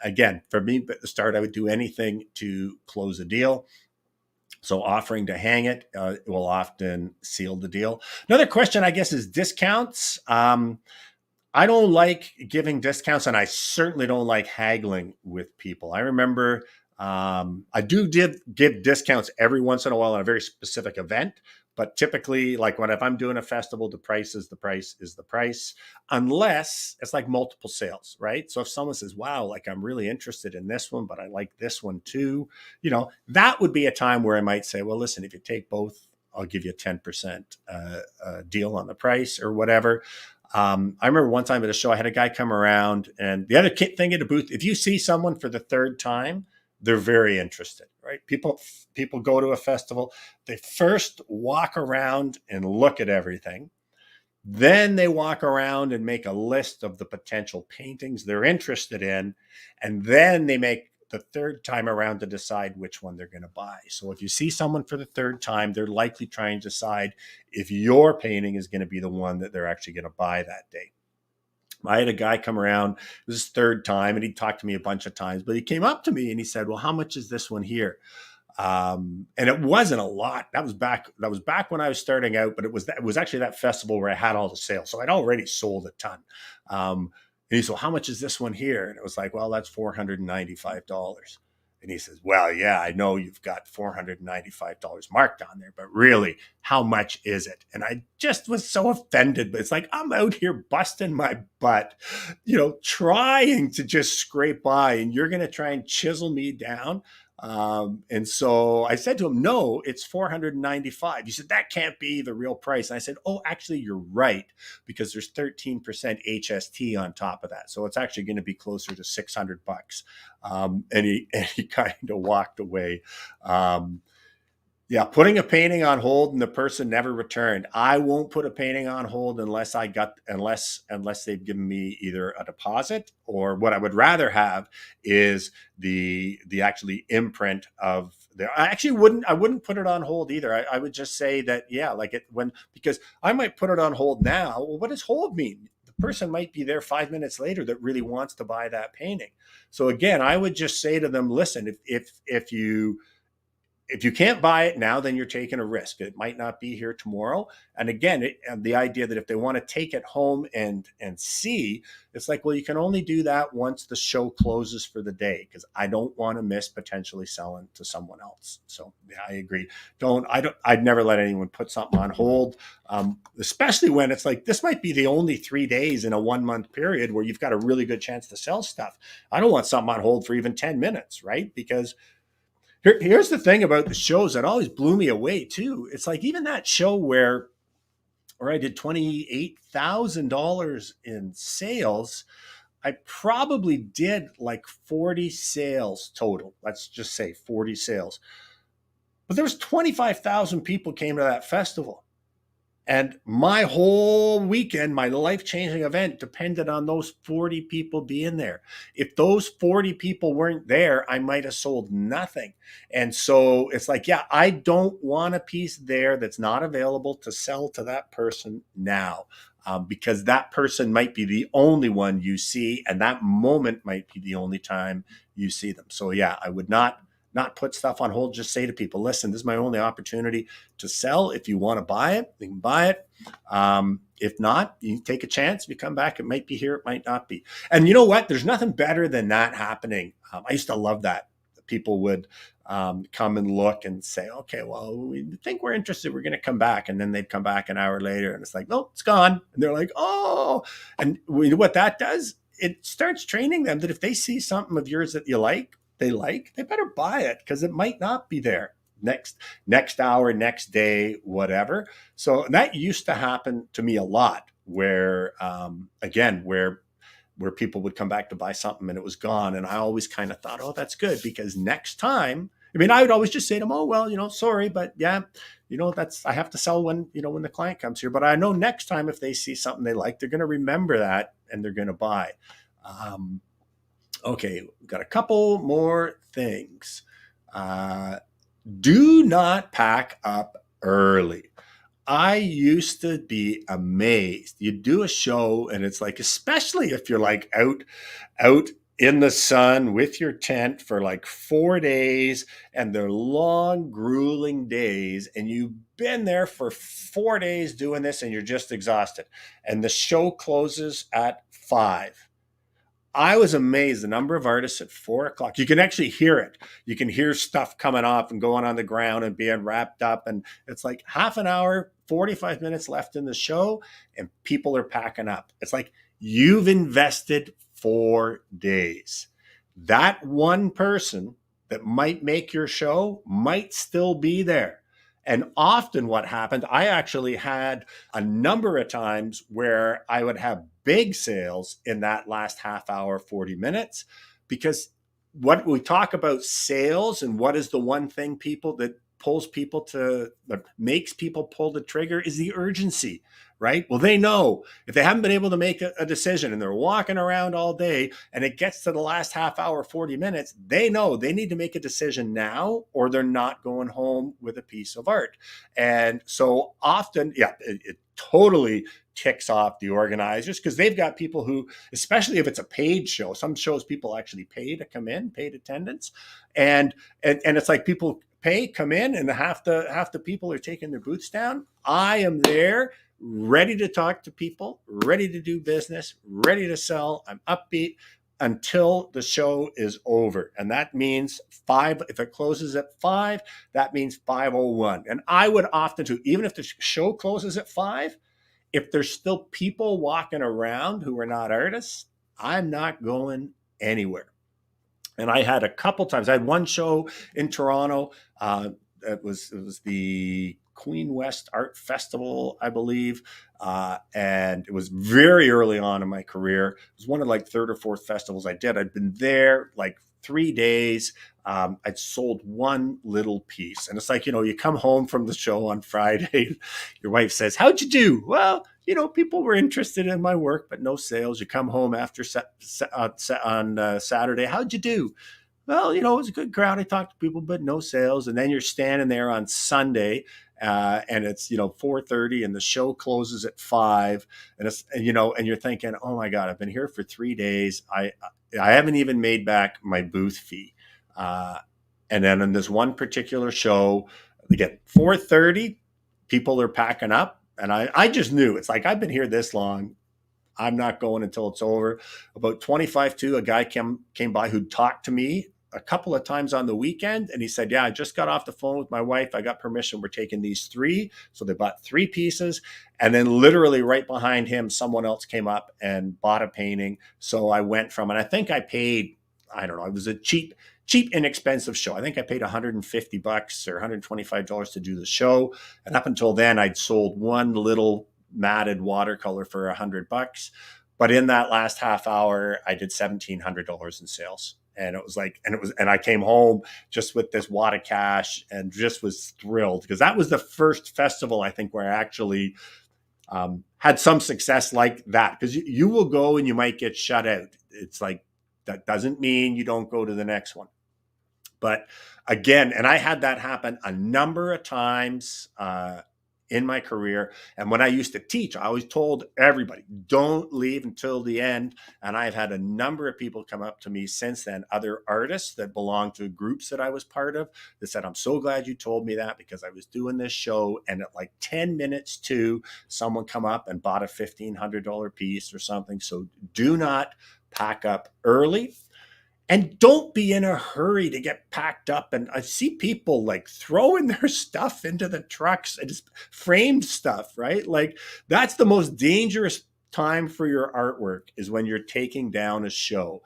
[SPEAKER 2] Again, for me, at the start, I would do anything to close a deal. So offering to hang it will often seal the deal. Another question, I guess, is discounts. I don't like giving discounts, and I certainly don't like haggling with people. I remember I do give discounts every once in a while on a very specific event, but typically, like if I'm doing a festival, the price is the price, unless it's like multiple sales, right? So if someone says, wow, like I'm really interested in this one, but I like this one too, that would be a time where I might say, well, listen, if you take both, I'll give you a 10% deal on the price or whatever. I remember one time at a show, I had a guy come around, and the other thing at a booth, if you see someone for the third time, they're very interested, right? People go to a festival, they first walk around and look at everything. Then they walk around and make a list of the potential paintings they're interested in. And then they make the third time around to decide which one they're going to buy. So if you see someone for the third time, they're likely trying to decide if your painting is going to be the one that they're actually going to buy that day. I had a guy come around, it was his third time, and he talked to me a bunch of times, but he came up to me and he said, well, how much is this one here? And it wasn't a lot. That was back when I was starting out, but it was actually that festival where I had all the sales. So I'd already sold a ton. And he said, well, how much is this one here? And it was like, well, that's $495. And he says, well, yeah, I know you've got $495 marked on there, but really, how much is it? And I just was so offended. But it's like, I'm out here busting my butt, trying to just scrape by, and you're going to try and chisel me down. And so I said to him, no, it's $495. He said, that can't be the real price. And I said, oh, actually, you're right, because there's 13% HST on top of that. So it's actually going to be closer to $600. And he kind of walked away. Yeah, putting a painting on hold and the person never returned. I won't put a painting on hold unless they've given me either a deposit, or what I would rather have is the actually imprint of there. I wouldn't put it on hold either. I would just say that, yeah, because I might put it on hold now. Well, what does hold mean? The person might be there 5 minutes later that really wants to buy that painting. So again, I would just say to them, listen, if you can't buy it now, then you're taking a risk. It might not be here tomorrow. And again, the idea that if they want to take it home and see, it's like, well, you can only do that once the show closes for the day, because I don't want to miss potentially selling to someone else. So yeah, I agree. I'd never let anyone put something on hold, especially when it's like, this might be the only 3 days in a 1 month period where you've got a really good chance to sell stuff. I don't want something on hold for even 10 minutes, right? Because here's the thing about the shows that always blew me away too. It's like, even that show where I did $28,000 in sales, I probably did like 40 sales total. Let's just say 40 sales. But there was 25,000 people came to that festival. And my whole weekend, my life-changing event, depended on those 40 people being there. If those 40 people weren't there, I might have sold nothing. And so it's like, yeah, I don't want a piece there that's not available to sell to that person now, because that person might be the only one you see, and that moment might be the only time you see them. So yeah, I would not put stuff on hold. Just say to people, listen, this is my only opportunity to sell. If you want to buy it, you can buy it. If not, you take a chance. If you come back, it might be here, it might not be. And you know what? There's nothing better than that happening. I used to love that. People would come and look and say, okay, well, we think we're interested. We're going to come back. And then they'd come back an hour later and it's like, no, it's gone. And they're like, oh, and what that does, it starts training them that if they see something of yours that you like, they better buy it, because it might not be there next hour, next day, whatever. So that used to happen to me a lot, where where people would come back to buy something and it was gone. And I always kind of thought, oh, that's good, because next time, I would always just say to them, oh, well, sorry, but yeah, I have to sell when the client comes here. But I know next time if they see something they like, they're going to remember that and they're going to buy. Okay, we've got a couple more things. Do not pack up early. I used to be amazed. You do a show and it's like, especially if you're like out in the sun with your tent for like 4 days, and they're long, grueling days, and you've been there for 4 days doing this and you're just exhausted, and the show closes at 5. I was amazed the number of artists at 4 o'clock. You can actually hear it. You can hear stuff coming off and going on the ground and being wrapped up. And it's like half an hour, 45 minutes left in the show, and people are packing up. It's like you've invested 4 days. That one person that might make your show might still be there. And often what happened, I actually had a number of times where I would have big sales in that last half hour, 40 minutes, because what we talk about sales and what is the one thing people that pulls people to, that makes people pull the trigger is the urgency, right? Well, they know if they haven't been able to make a decision and they're walking around all day and it gets to the last half hour, 40 minutes, they know they need to make a decision now or they're not going home with a piece of art. And so often, it totally ticks off the organizers because they've got people who, especially if it's a paid show, some shows people actually pay to come in, paid attendance. And it's like people pay, come in, and half the people are taking their booths down. I am there, ready to talk to people, ready to do business, ready to sell. I'm upbeat until the show is over. And that means 5, if it closes at 5, that means 5:01. And I would often do, even if the show closes at 5, if there's still people walking around who are not artists, I'm not going anywhere. And I had a couple times. I had one show in Toronto. It was the Queen West Art Festival, I believe. And it was very early on in my career. It was one of like third or fourth festivals I did. I'd been there like 3 days. I'd sold one little piece. And it's like, you come home from the show on Friday. Your wife says, "How'd you do?" "Well, people were interested in my work, but no sales." You come home after on Saturday. "How'd you do?" "Well, it was a good crowd. I talked to people, but no sales." And then you're standing there on Sunday, and it's 4:30, and the show closes at 5, and it's and you're thinking, "Oh my God, I've been here for 3 days. I haven't even made back my booth fee." And then in this one particular show, again, 4:30, people are packing up, and I just knew, it's like, I've been here this long. I'm not going until it's over. About 25 to, a guy came by who talked to me a couple of times on the weekend, and he said, "Yeah, I just got off the phone with my wife. I got permission. We're taking these 3." So they bought 3 pieces, and then literally right behind him, someone else came up and bought a painting. So I went from, and I think I paid, I don't know, it was a cheap, inexpensive show. I think I paid $150 or $125 to do the show. And up until then, I'd sold one little matted watercolor for $100. But in that last half hour, I did $1,700 in sales. And it was like, and I came home just with this wad of cash and just was thrilled because that was the first festival, I think, where I actually had some success like that. Because you will go and you might get shut out. It's like, that doesn't mean you don't go to the next one. But again, and I had that happen a number of times in my career. And when I used to teach, I always told everybody, don't leave until the end. And I've had a number of people come up to me since then, other artists that belong to groups that I was part of, that said, "I'm so glad you told me that because I was doing this show. And at like 10 minutes to, someone come up and bought a $1,500 piece or something." So do not pack up early. And don't be in a hurry to get packed up. And I see people like throwing their stuff into the trucks and just framed stuff, right? Like, that's the most dangerous time for your artwork, is when you're taking down a show.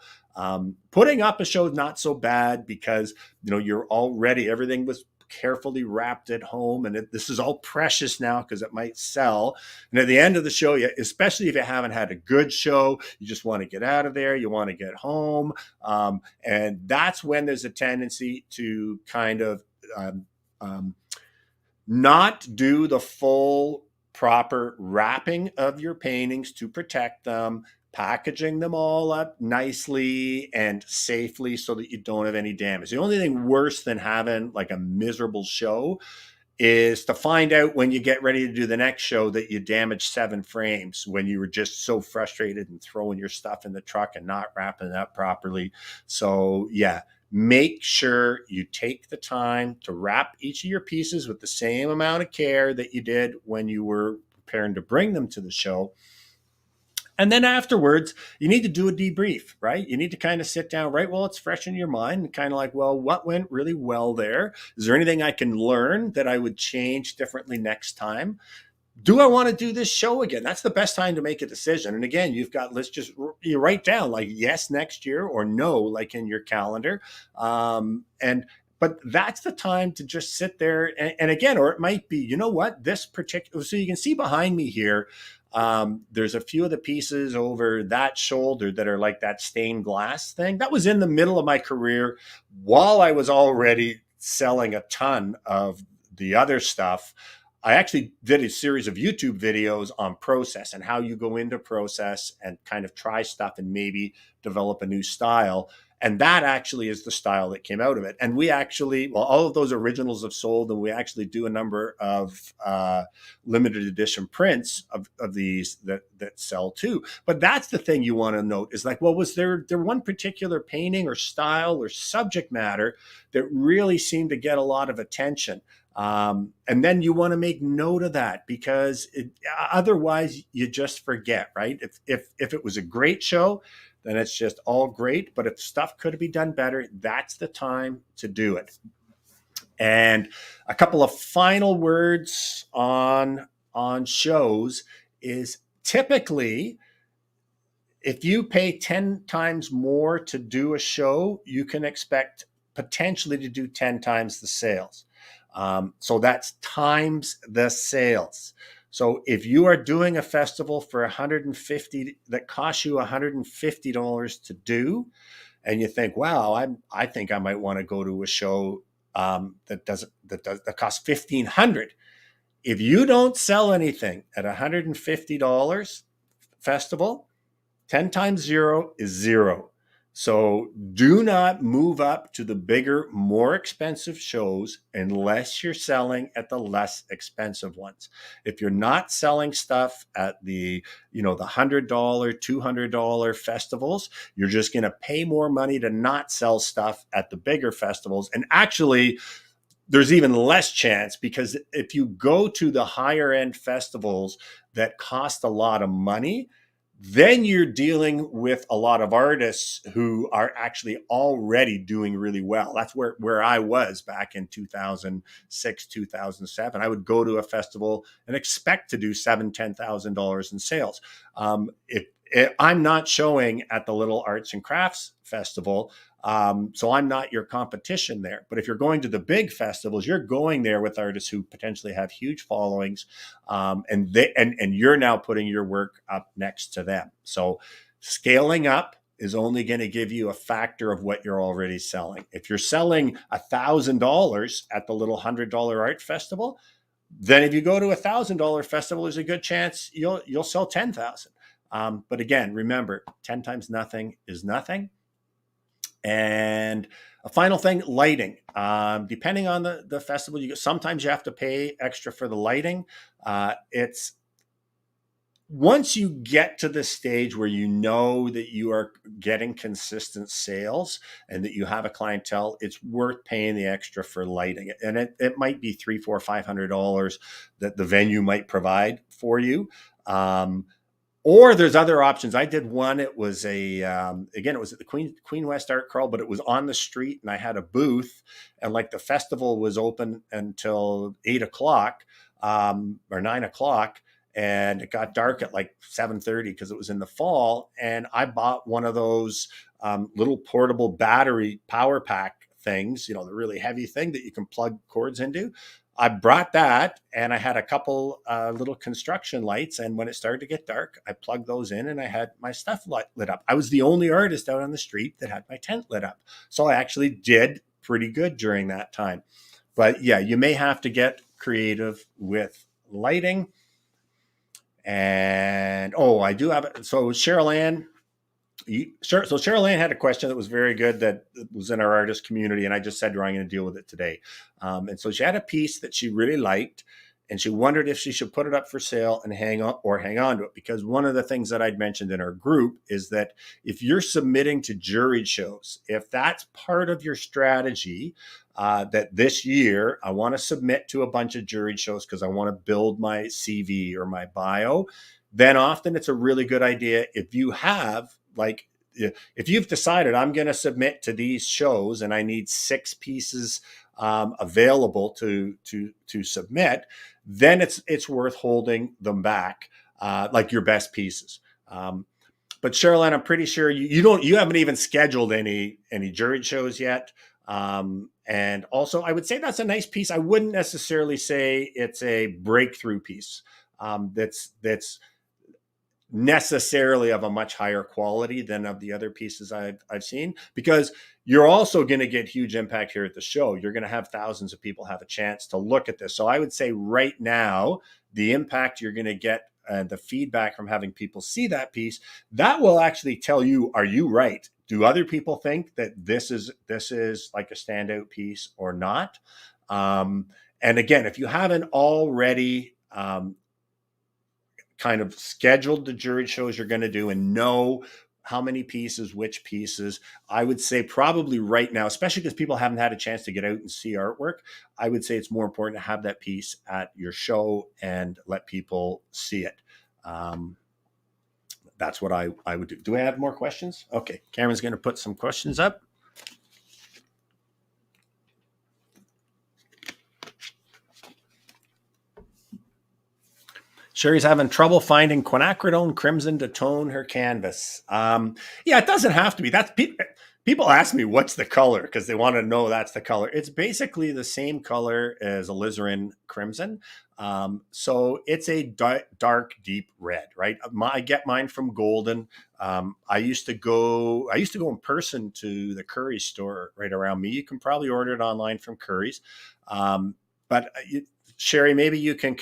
[SPEAKER 2] Putting up a show is not so bad because, you're already, everything was carefully wrapped at home, and this is all precious now because it might sell. And at the end of the show, especially if you haven't had a good show, you just want to get out of there, you want to get home, and that's when there's a tendency to kind of not do the full proper wrapping of your paintings to protect them, packaging them all up nicely and safely so that you don't have any damage. The only thing worse than having like a miserable show is to find out when you get ready to do the next show that you damaged 7 frames when you were just so frustrated and throwing your stuff in the truck and not wrapping it up properly. So yeah, make sure you take the time to wrap each of your pieces with the same amount of care that you did when you were preparing to bring them to the show. And then afterwards, you need to do a debrief, right? You need to kind of sit down, right? Well, it's fresh in your mind and kind of like, well, what went really well there? Is there anything I can learn that I would change differently next time? Do I want to do this show again? That's the best time to make a decision. And again, you've got, you write down like yes next year or no, like in your calendar. But that's the time to just sit there. And again, or it might be, you know what, this particular, so you can see behind me here, there's a few of the pieces over that shoulder that are like that stained glass thing. That was in the middle of my career while I was already selling a ton of the other stuff. I actually did a series of YouTube videos on process and how you go into process and kind of try stuff and maybe develop a new style. And that actually is the style that came out of it. And we actually, well, all of those originals have sold, and we actually do a number of limited edition prints of these that sell too. But that's the thing you want to note is like, well, was there one particular painting or style or subject matter that really seemed to get a lot of attention? And then you want to make note of that, because otherwise you just forget, right? If it was a great show, then it's just all great. But if stuff could be done better, that's the time to do it. And a couple of final words on shows is typically, if you pay 10 times more to do a show, you can expect potentially to do 10 times the sales. So that's times the sales. So if you are doing a festival for $150 that costs you $150 to do, and you think, wow, I think I might want to go to a show that costs $1,500. If you don't sell anything at $150 festival, 10 times 0 is 0. So do not move up to the bigger, more expensive shows unless you're selling at the less expensive ones. If you're not selling stuff at the $100, $200 festivals, you're just going to pay more money to not sell stuff at the bigger festivals. And actually, there's even less chance, because if you go to the higher end festivals that cost a lot of money, then you're dealing with a lot of artists who are actually already doing really well. That's where I was back in 2006, 2007. I would go to a festival and expect to do $7,000, $10,000 in sales. If I'm not showing at the Little Arts and Crafts Festival, so I'm not your competition there. But if you're going to the big festivals, you're going there with artists who potentially have huge followings, and you're now putting your work up next to them. So scaling up is only going to give you a factor of what you're already selling. If you're selling $1,000 at the little $100 art festival, then if you go to $1,000 festival, there's a good chance you'll sell 10,000. But again, remember, 10 times nothing is nothing. And a final thing, lighting. Depending on the festival, sometimes you have to pay extra for the lighting. It's once you get to the stage where you know that you are getting consistent sales and that you have a clientele, it's worth paying the extra for lighting. And it might be $300, $400, $500 that the venue might provide for you. Or there's other options. I did one. It was again, it was at the Queen West Art Crawl, but it was on the street, and I had a booth, and like the festival was open until 8:00 or 9:00, and it got dark at like 7:30 because it was in the fall. And I bought one of those little portable battery power pack things, the really heavy thing that you can plug cords into. I brought that, and I had a couple little construction lights. And when it started to get dark, I plugged those in, and I had my stuff lit up. I was the only artist out on the street that had my tent lit up. So I actually did pretty good during that time. But yeah, you may have to get creative with lighting. And I do have it. So Cheryl Ann had a question that was very good that was in our artist community, and I just said to her, I'm going to deal with it today. And so she had a piece that she really liked, and she wondered if she should put it up for sale and hang on to it, because one of the things that I'd mentioned in our group is that if you're submitting to juried shows, if that's part of your strategy, that this year I want to submit to a bunch of juried shows because I want to build my CV or my bio, then often it's a really good idea if you have if you've decided I'm going to submit to these shows and I need 6 pieces available to submit, then it's worth holding them back, like your best pieces. But Cheryl, I'm pretty sure you haven't even scheduled any juried shows yet. And also, I would say that's a nice piece. I wouldn't necessarily say it's a breakthrough piece. That's necessarily of a much higher quality than of the other pieces I've seen, because you're also going to get huge impact here at the show. You're going to have thousands of people have a chance to look at this. So I would say right now, the impact you're going to get and the feedback from having people see that piece, that will actually tell you, are you right? Do other people think that this is like a standout piece or not? And again, if you haven't already kind of scheduled the juried shows you're going to do and know how many pieces, which pieces, I would say probably right now, especially because people haven't had a chance to get out and see artwork, I would say it's more important to have that piece at your show and let people see it. That's what I would do. Do I have more questions? Okay, Cameron's going to put some questions up. Sherry's having trouble finding quinacridone crimson to tone her canvas. Yeah, it doesn't have to be. That's people ask me what's the color because they want to know that's the color. It's basically the same color as alizarin crimson. So it's a dark, deep red, right? I get mine from Golden. I used to go in person to the Curry store right around me. You can probably order it online from Curry's. But Sherry, maybe you can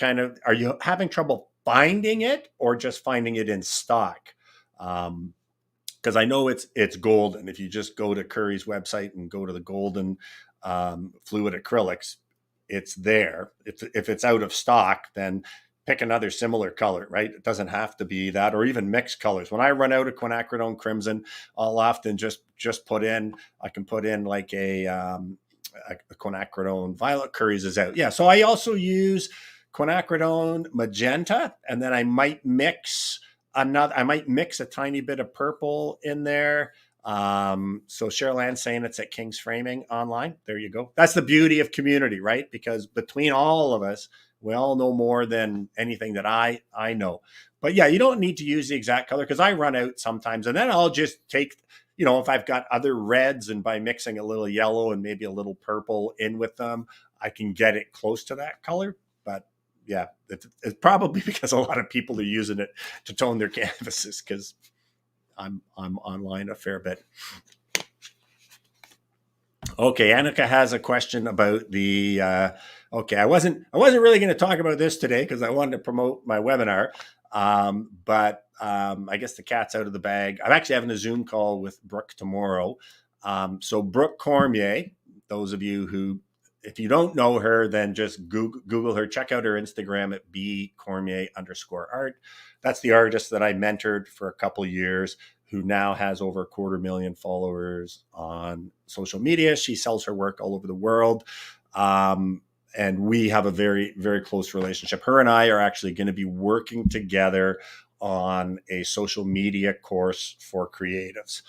[SPEAKER 2] are you having trouble finding it or just finding it in stock? Because I know it's Golden. If you just go to Curry's website and go to the Golden fluid acrylics, it's there. If it's out of stock, then pick another similar color, right? It doesn't have to be that, or even mixed colors. When I run out of quinacridone crimson, I'll often just put in, I can put in like a quinacridone violet. Curry's is out. Yeah. So I also use quinacridone magenta, and then I might mix a tiny bit of purple in there. So Cheryl Ann's saying it's at King's Framing online. There you go. That's the beauty of community, right? Because between all of us, we all know more than anything that I know. But yeah, you don't need to use the exact color because I run out sometimes, and then I'll just take, if I've got other reds and by mixing a little yellow and maybe a little purple in with them, I can get it close to that color. But yeah, it's probably because a lot of people are using it to tone their canvases because I'm online a fair bit. Okay, Annika has a question about the. Okay, I wasn't really going to talk about this today because I wanted to promote my webinar, but I guess the cat's out of the bag. I'm actually having a Zoom call with Brooke tomorrow. So Brooke Cormier, those of you who, if you don't know her, then just Google her. Check out her Instagram at bcormier_art. That's the artist that I mentored for a couple of years, who now has over 250,000 followers on social media. She sells her work all over the world. And we have a very, very close relationship. Her and I are actually going to be working together on a social media course for creatives.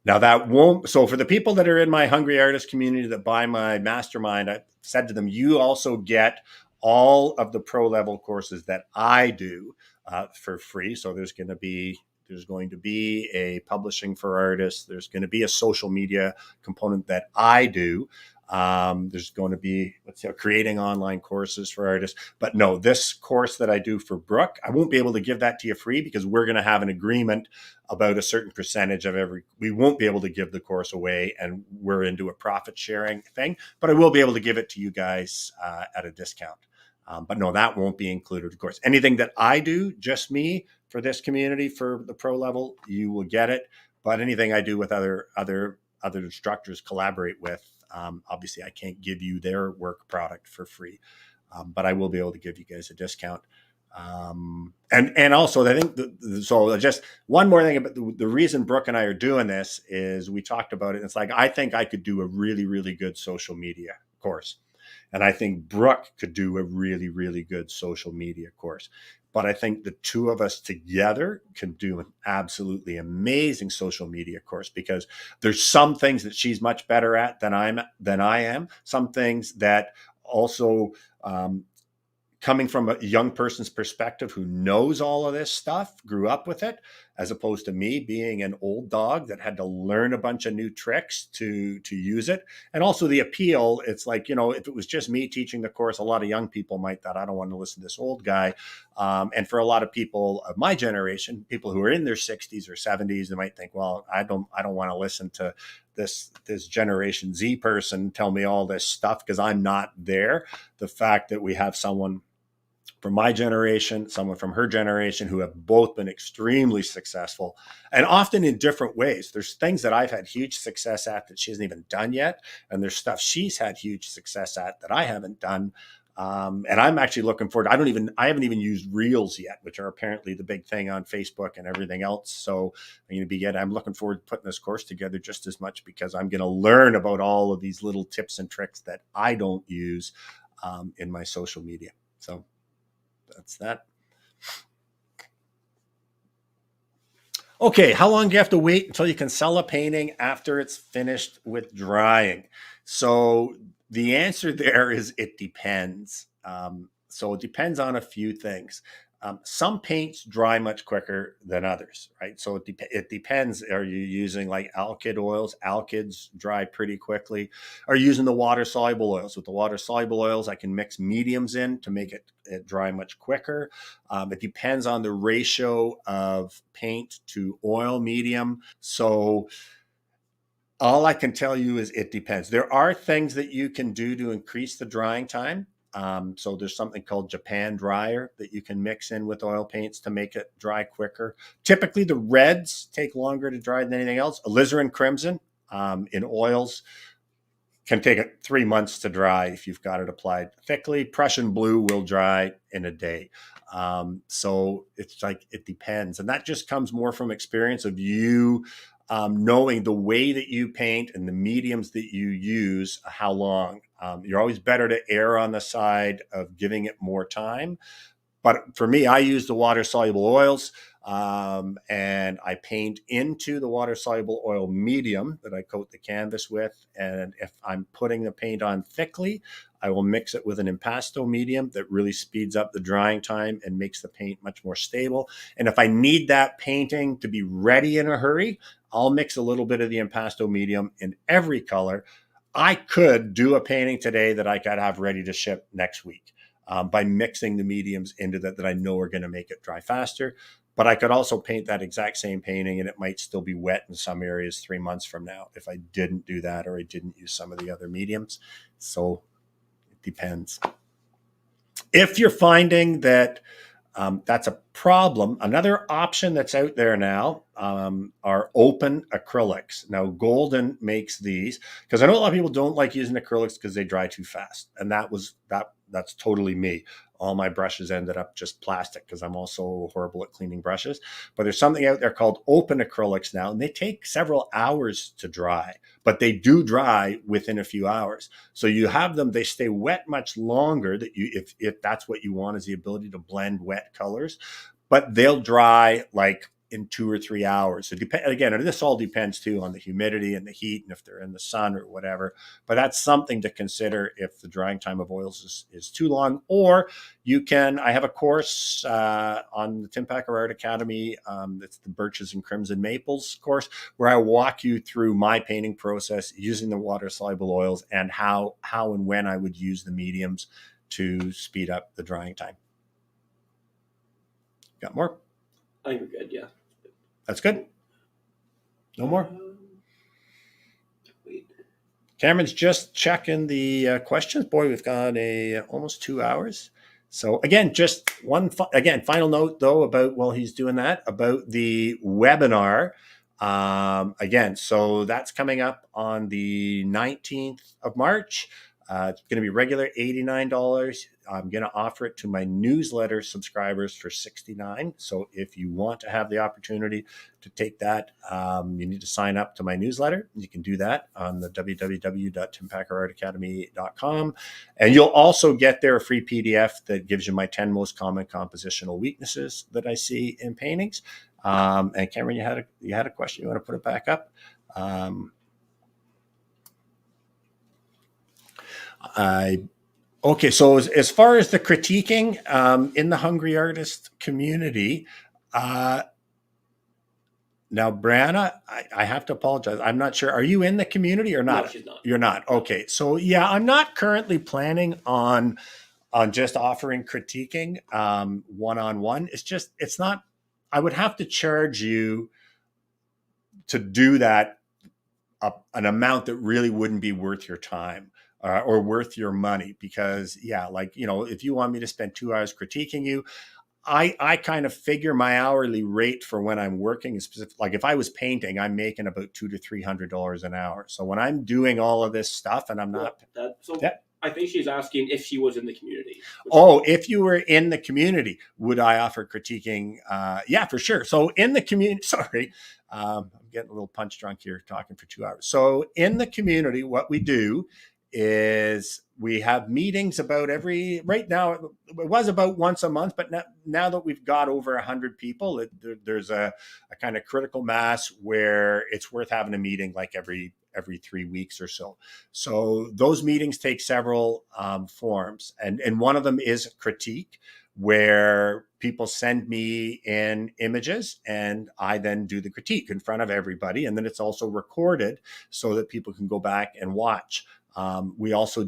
[SPEAKER 2] Now that won't, so for the people that are in my Hungry Artist community that buy my mastermind, I said to them, you also get all of the pro level courses that I do for free. So there's going to be a publishing for artists. There's going to be a social media component that I do. There's going to be creating online courses for artists. But no, this course that I do for Brooke, I won't be able to give that to you free because we're going to have an agreement about a certain percentage of we won't be able to give the course away, and we're into a profit sharing thing. But I will be able to give it to you guys at a discount. But no, that won't be included, of course. Anything that I do, just me, for this community, for the pro level, you will get it. But anything I do with other instructors, collaborate with, obviously I can't give you their work product for free, but I will be able to give you guys a discount. And also I think, so just one more thing about the reason Brooke and I are doing this is we talked about it. And it's like, I think I could do a really, really good social media course. And I think Brooke could do a really, really good social media course. but I think the two of us together can do an absolutely amazing social media course, because there's some things that she's much better at than I am. Some things that also, coming from a young person's perspective who knows all of this stuff, grew up with it, as opposed to me being an old dog that had to learn a bunch of new tricks to use it. And also the appeal, it's like, if it was just me teaching the course, a lot of young people might thought, I don't want to listen to this old guy. And for a lot of people of my generation, people who are in their 60s or 70s, they might think, well, I don't want to listen to this Generation Z person tell me all this stuff, because I'm not there. The fact that we have someone from my generation, someone from her generation, who have both been extremely successful, and often in different ways. There's things that I've had huge success at that she hasn't even done yet, and there's stuff she's had huge success at that I haven't done. And I'm actually looking forward. I haven't even used Reels yet, which are apparently the big thing on Facebook and everything else. So I'm looking forward to putting this course together just as much, because I'm going to learn about all of these little tips and tricks that I don't use in my social media. So that's that. Okay, how long do you have to wait until you can sell a painting after it's finished with drying? So the answer there is it depends. So it depends on a few things. Some paints dry much quicker than others, right? So it depends. Are you using like alkyd oils? Alkyds dry pretty quickly. Are you using the water-soluble oils? With the water-soluble oils, I can mix mediums in to make it dry much quicker. It depends on the ratio of paint to oil medium. So all I can tell you is it depends. There are things that you can do to increase the drying time. So there's something called Japan dryer that you can mix in with oil paints to make it dry quicker. Typically, the reds take longer to dry than anything else. Alizarin crimson in oils can take 3 months to dry if you've got it applied thickly. Prussian blue will dry in a day. So it's like, it depends. And that just comes more from experience of you knowing the way that you paint and the mediums that you use, how long. You're always better to err on the side of giving it more time. But for me, I use the water-soluble oils, and I paint into the water-soluble oil medium that I coat the canvas with. And if I'm putting the paint on thickly, I will mix it with an impasto medium that really speeds up the drying time and makes the paint much more stable. And if I need that painting to be ready in a hurry, I'll mix a little bit of the impasto medium in every color. I could do a painting today that I could have ready to ship next week by mixing the mediums into that I know are going to make it dry faster. But I could also paint that exact same painting and it might still be wet in some areas 3 months from now if I didn't do that or I didn't use some of the other mediums. So it depends. If you're finding that that's a problem, another option that's out there now are open acrylics. Now, Golden makes these, because I know a lot of people don't like using acrylics because they dry too fast. And that's totally me. All my brushes ended up just plastic because I'm also horrible at cleaning brushes. But there's something out there called open acrylics now, and they take several hours to dry, but they do dry within a few hours. So you have them, they stay wet much longer, that if that's what you want, is the ability to blend wet colors, but they'll dry like in 2 or 3 hours. So again, and this all depends too on the humidity and the heat and if they're in the sun or whatever. But that's something to consider if the drying time of oils is too long. Or I have a course on the Tim Packer Art Academy. It's the Birches and Crimson Maples course, where I walk you through my painting process using the water-soluble oils and how and when I would use the mediums to speed up the drying time. Got more?
[SPEAKER 3] I think we're good, yeah.
[SPEAKER 2] That's good. No more?
[SPEAKER 3] Wait.
[SPEAKER 2] Cameron's just checking the questions. Boy, we've got almost 2 hours. So again, just final note though about, while he's doing that, about the webinar. Again, so that's coming up on the 19th of March. It's going to be regular $89. I'm going to offer it to my newsletter subscribers for $69. So if you want to have the opportunity to take that, you need to sign up to my newsletter. You can do that on the www.timpackerartacademy.com. And you'll also get there a free PDF that gives you my 10 most common compositional weaknesses that I see in paintings. And Cameron, you had a question. You want to put it back up? Okay, so as far as the critiquing in the Hungry Artist community, now Brianna, I have to apologize. I'm not sure. Are you in the community or not?
[SPEAKER 3] No, she's not.
[SPEAKER 2] You're not. Okay, so yeah, I'm not currently planning on just offering critiquing one-on-one. It's not. I would have to charge you to do that an amount that really wouldn't be worth your time. Or worth your money, because if you want me to spend 2 hours critiquing you, I kind of figure my hourly rate for when I'm working is specific. Like if I was painting, I'm making about $200 to $300 an hour. So when I'm doing all of this stuff and I'm not,
[SPEAKER 3] I think she's asking if she was in the community.
[SPEAKER 2] If you were in the community, would I offer critiquing? Yeah, for sure. So in the community, sorry, I'm getting a little punch drunk here talking for 2 hours. So in the community, what we do is we have meetings right now it was about once a month, but now that we've got over 100 people, there's a kind of critical mass where it's worth having a meeting like every 3 weeks or so. So those meetings take several forms, and one of them is critique, where people send me in images and I then do the critique in front of everybody, and then it's also recorded so that people can go back and watch. I also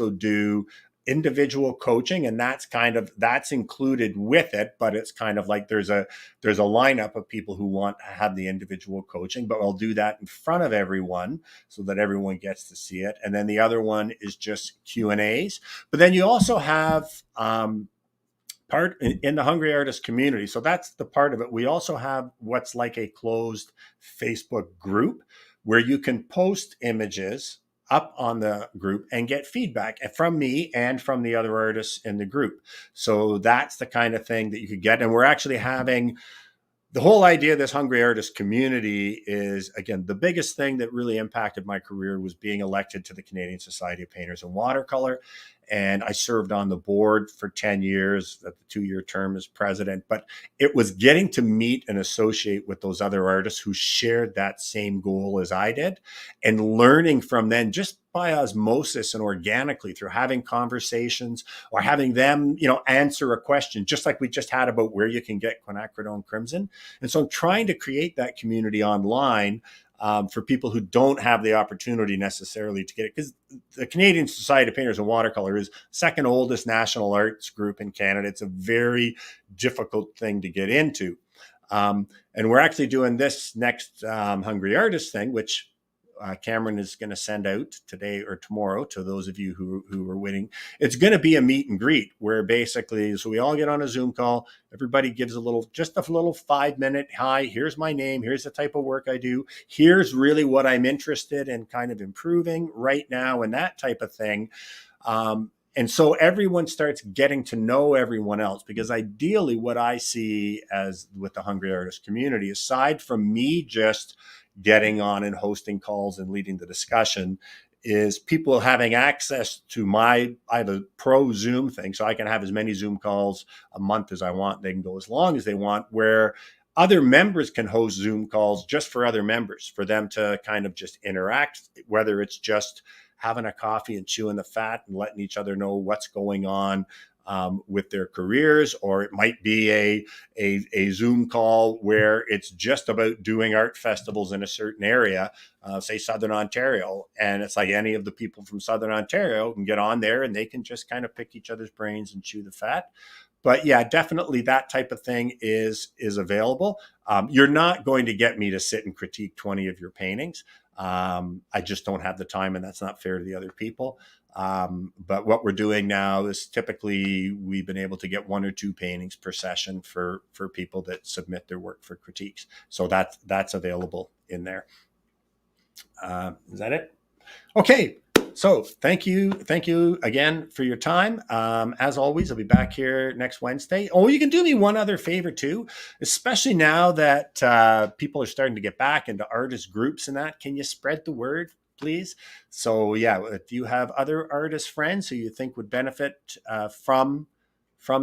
[SPEAKER 2] do individual coaching, and that's included with it, but it's kind of like there's a lineup of people who want to have the individual coaching, but I'll do that in front of everyone so that everyone gets to see it. And then the other one is just Q&As. But then you also have part in the Hungry Artist community. So that's the part of it. We also have what's like a closed Facebook group where you can post images up on the group and get feedback from me and from the other artists in the group. So that's the kind of thing that you could get. And we're actually having the whole idea of this Hungry Artist community is, again, the biggest thing that really impacted my career was being elected to the Canadian Society of Painters and Watercolor. And I served on the board for 10 years, at the 2-year term as president. But it was getting to meet and associate with those other artists who shared that same goal as I did, and learning from them just by osmosis and organically through having conversations or having them, answer a question, just like we just had about where you can get quinacridone crimson. And so I'm trying to create that community online for people who don't have the opportunity necessarily to get it, because the Canadian Society of Painters and Watercolor is second oldest national arts group in Canada. It's a very difficult thing to get into. And we're actually doing this next Hungry Artist thing, which Cameron is going to send out today or tomorrow to those of you who are waiting. It's going to be a meet and greet where basically, so we all get on a Zoom call. Everybody gives just a little 5-minute, hi, here's my name. Here's the type of work I do. Here's really what I'm interested in kind of improving right now and that type of thing. And so everyone starts getting to know everyone else, because ideally what I see as with the Hungry Artist community, aside from me just getting on and hosting calls and leading the discussion, is people having access to I have a pro Zoom thing, so I can have as many Zoom calls a month as I want. They can go as long as they want, where other members can host Zoom calls just for other members, for them to kind of just interact, whether it's just having a coffee and chewing the fat and letting each other know what's going on with their careers, or it might be a Zoom call where it's just about doing art festivals in a certain area, say Southern Ontario, and it's like any of the people from Southern Ontario can get on there and they can just kind of pick each other's brains and chew the fat. But yeah, definitely that type of thing is available. You're not going to get me to sit and critique 20 of your paintings. I just don't have the time, and that's not fair to the other people. But what we're doing now is typically we've been able to get 1 or 2 paintings per session for people that submit their work for critiques. So that's available in there. Is that it? Okay. So thank you again for your time. As always, I'll be back here next Wednesday. Oh, you can do me one other favor too, especially now that people are starting to get back into artist groups and that. Can you spread the word, please? So yeah, if you have other artist friends who you think would benefit from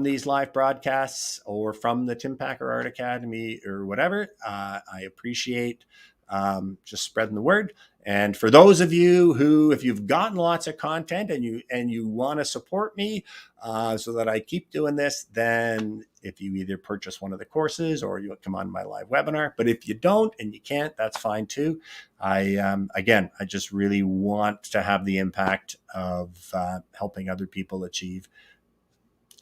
[SPEAKER 2] these live broadcasts or from the Tim Packer Art Academy or whatever, I appreciate just spreading the word. And for those of you who, if you've gotten lots of content and you want to support me so that I keep doing this, then if you either purchase one of the courses or you come on my live webinar. But if you don't and you can't, that's fine too. I just really want to have the impact of helping other people achieve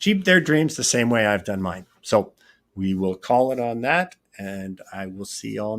[SPEAKER 2] their dreams the same way I've done mine. So we will call it on that, and I will see you all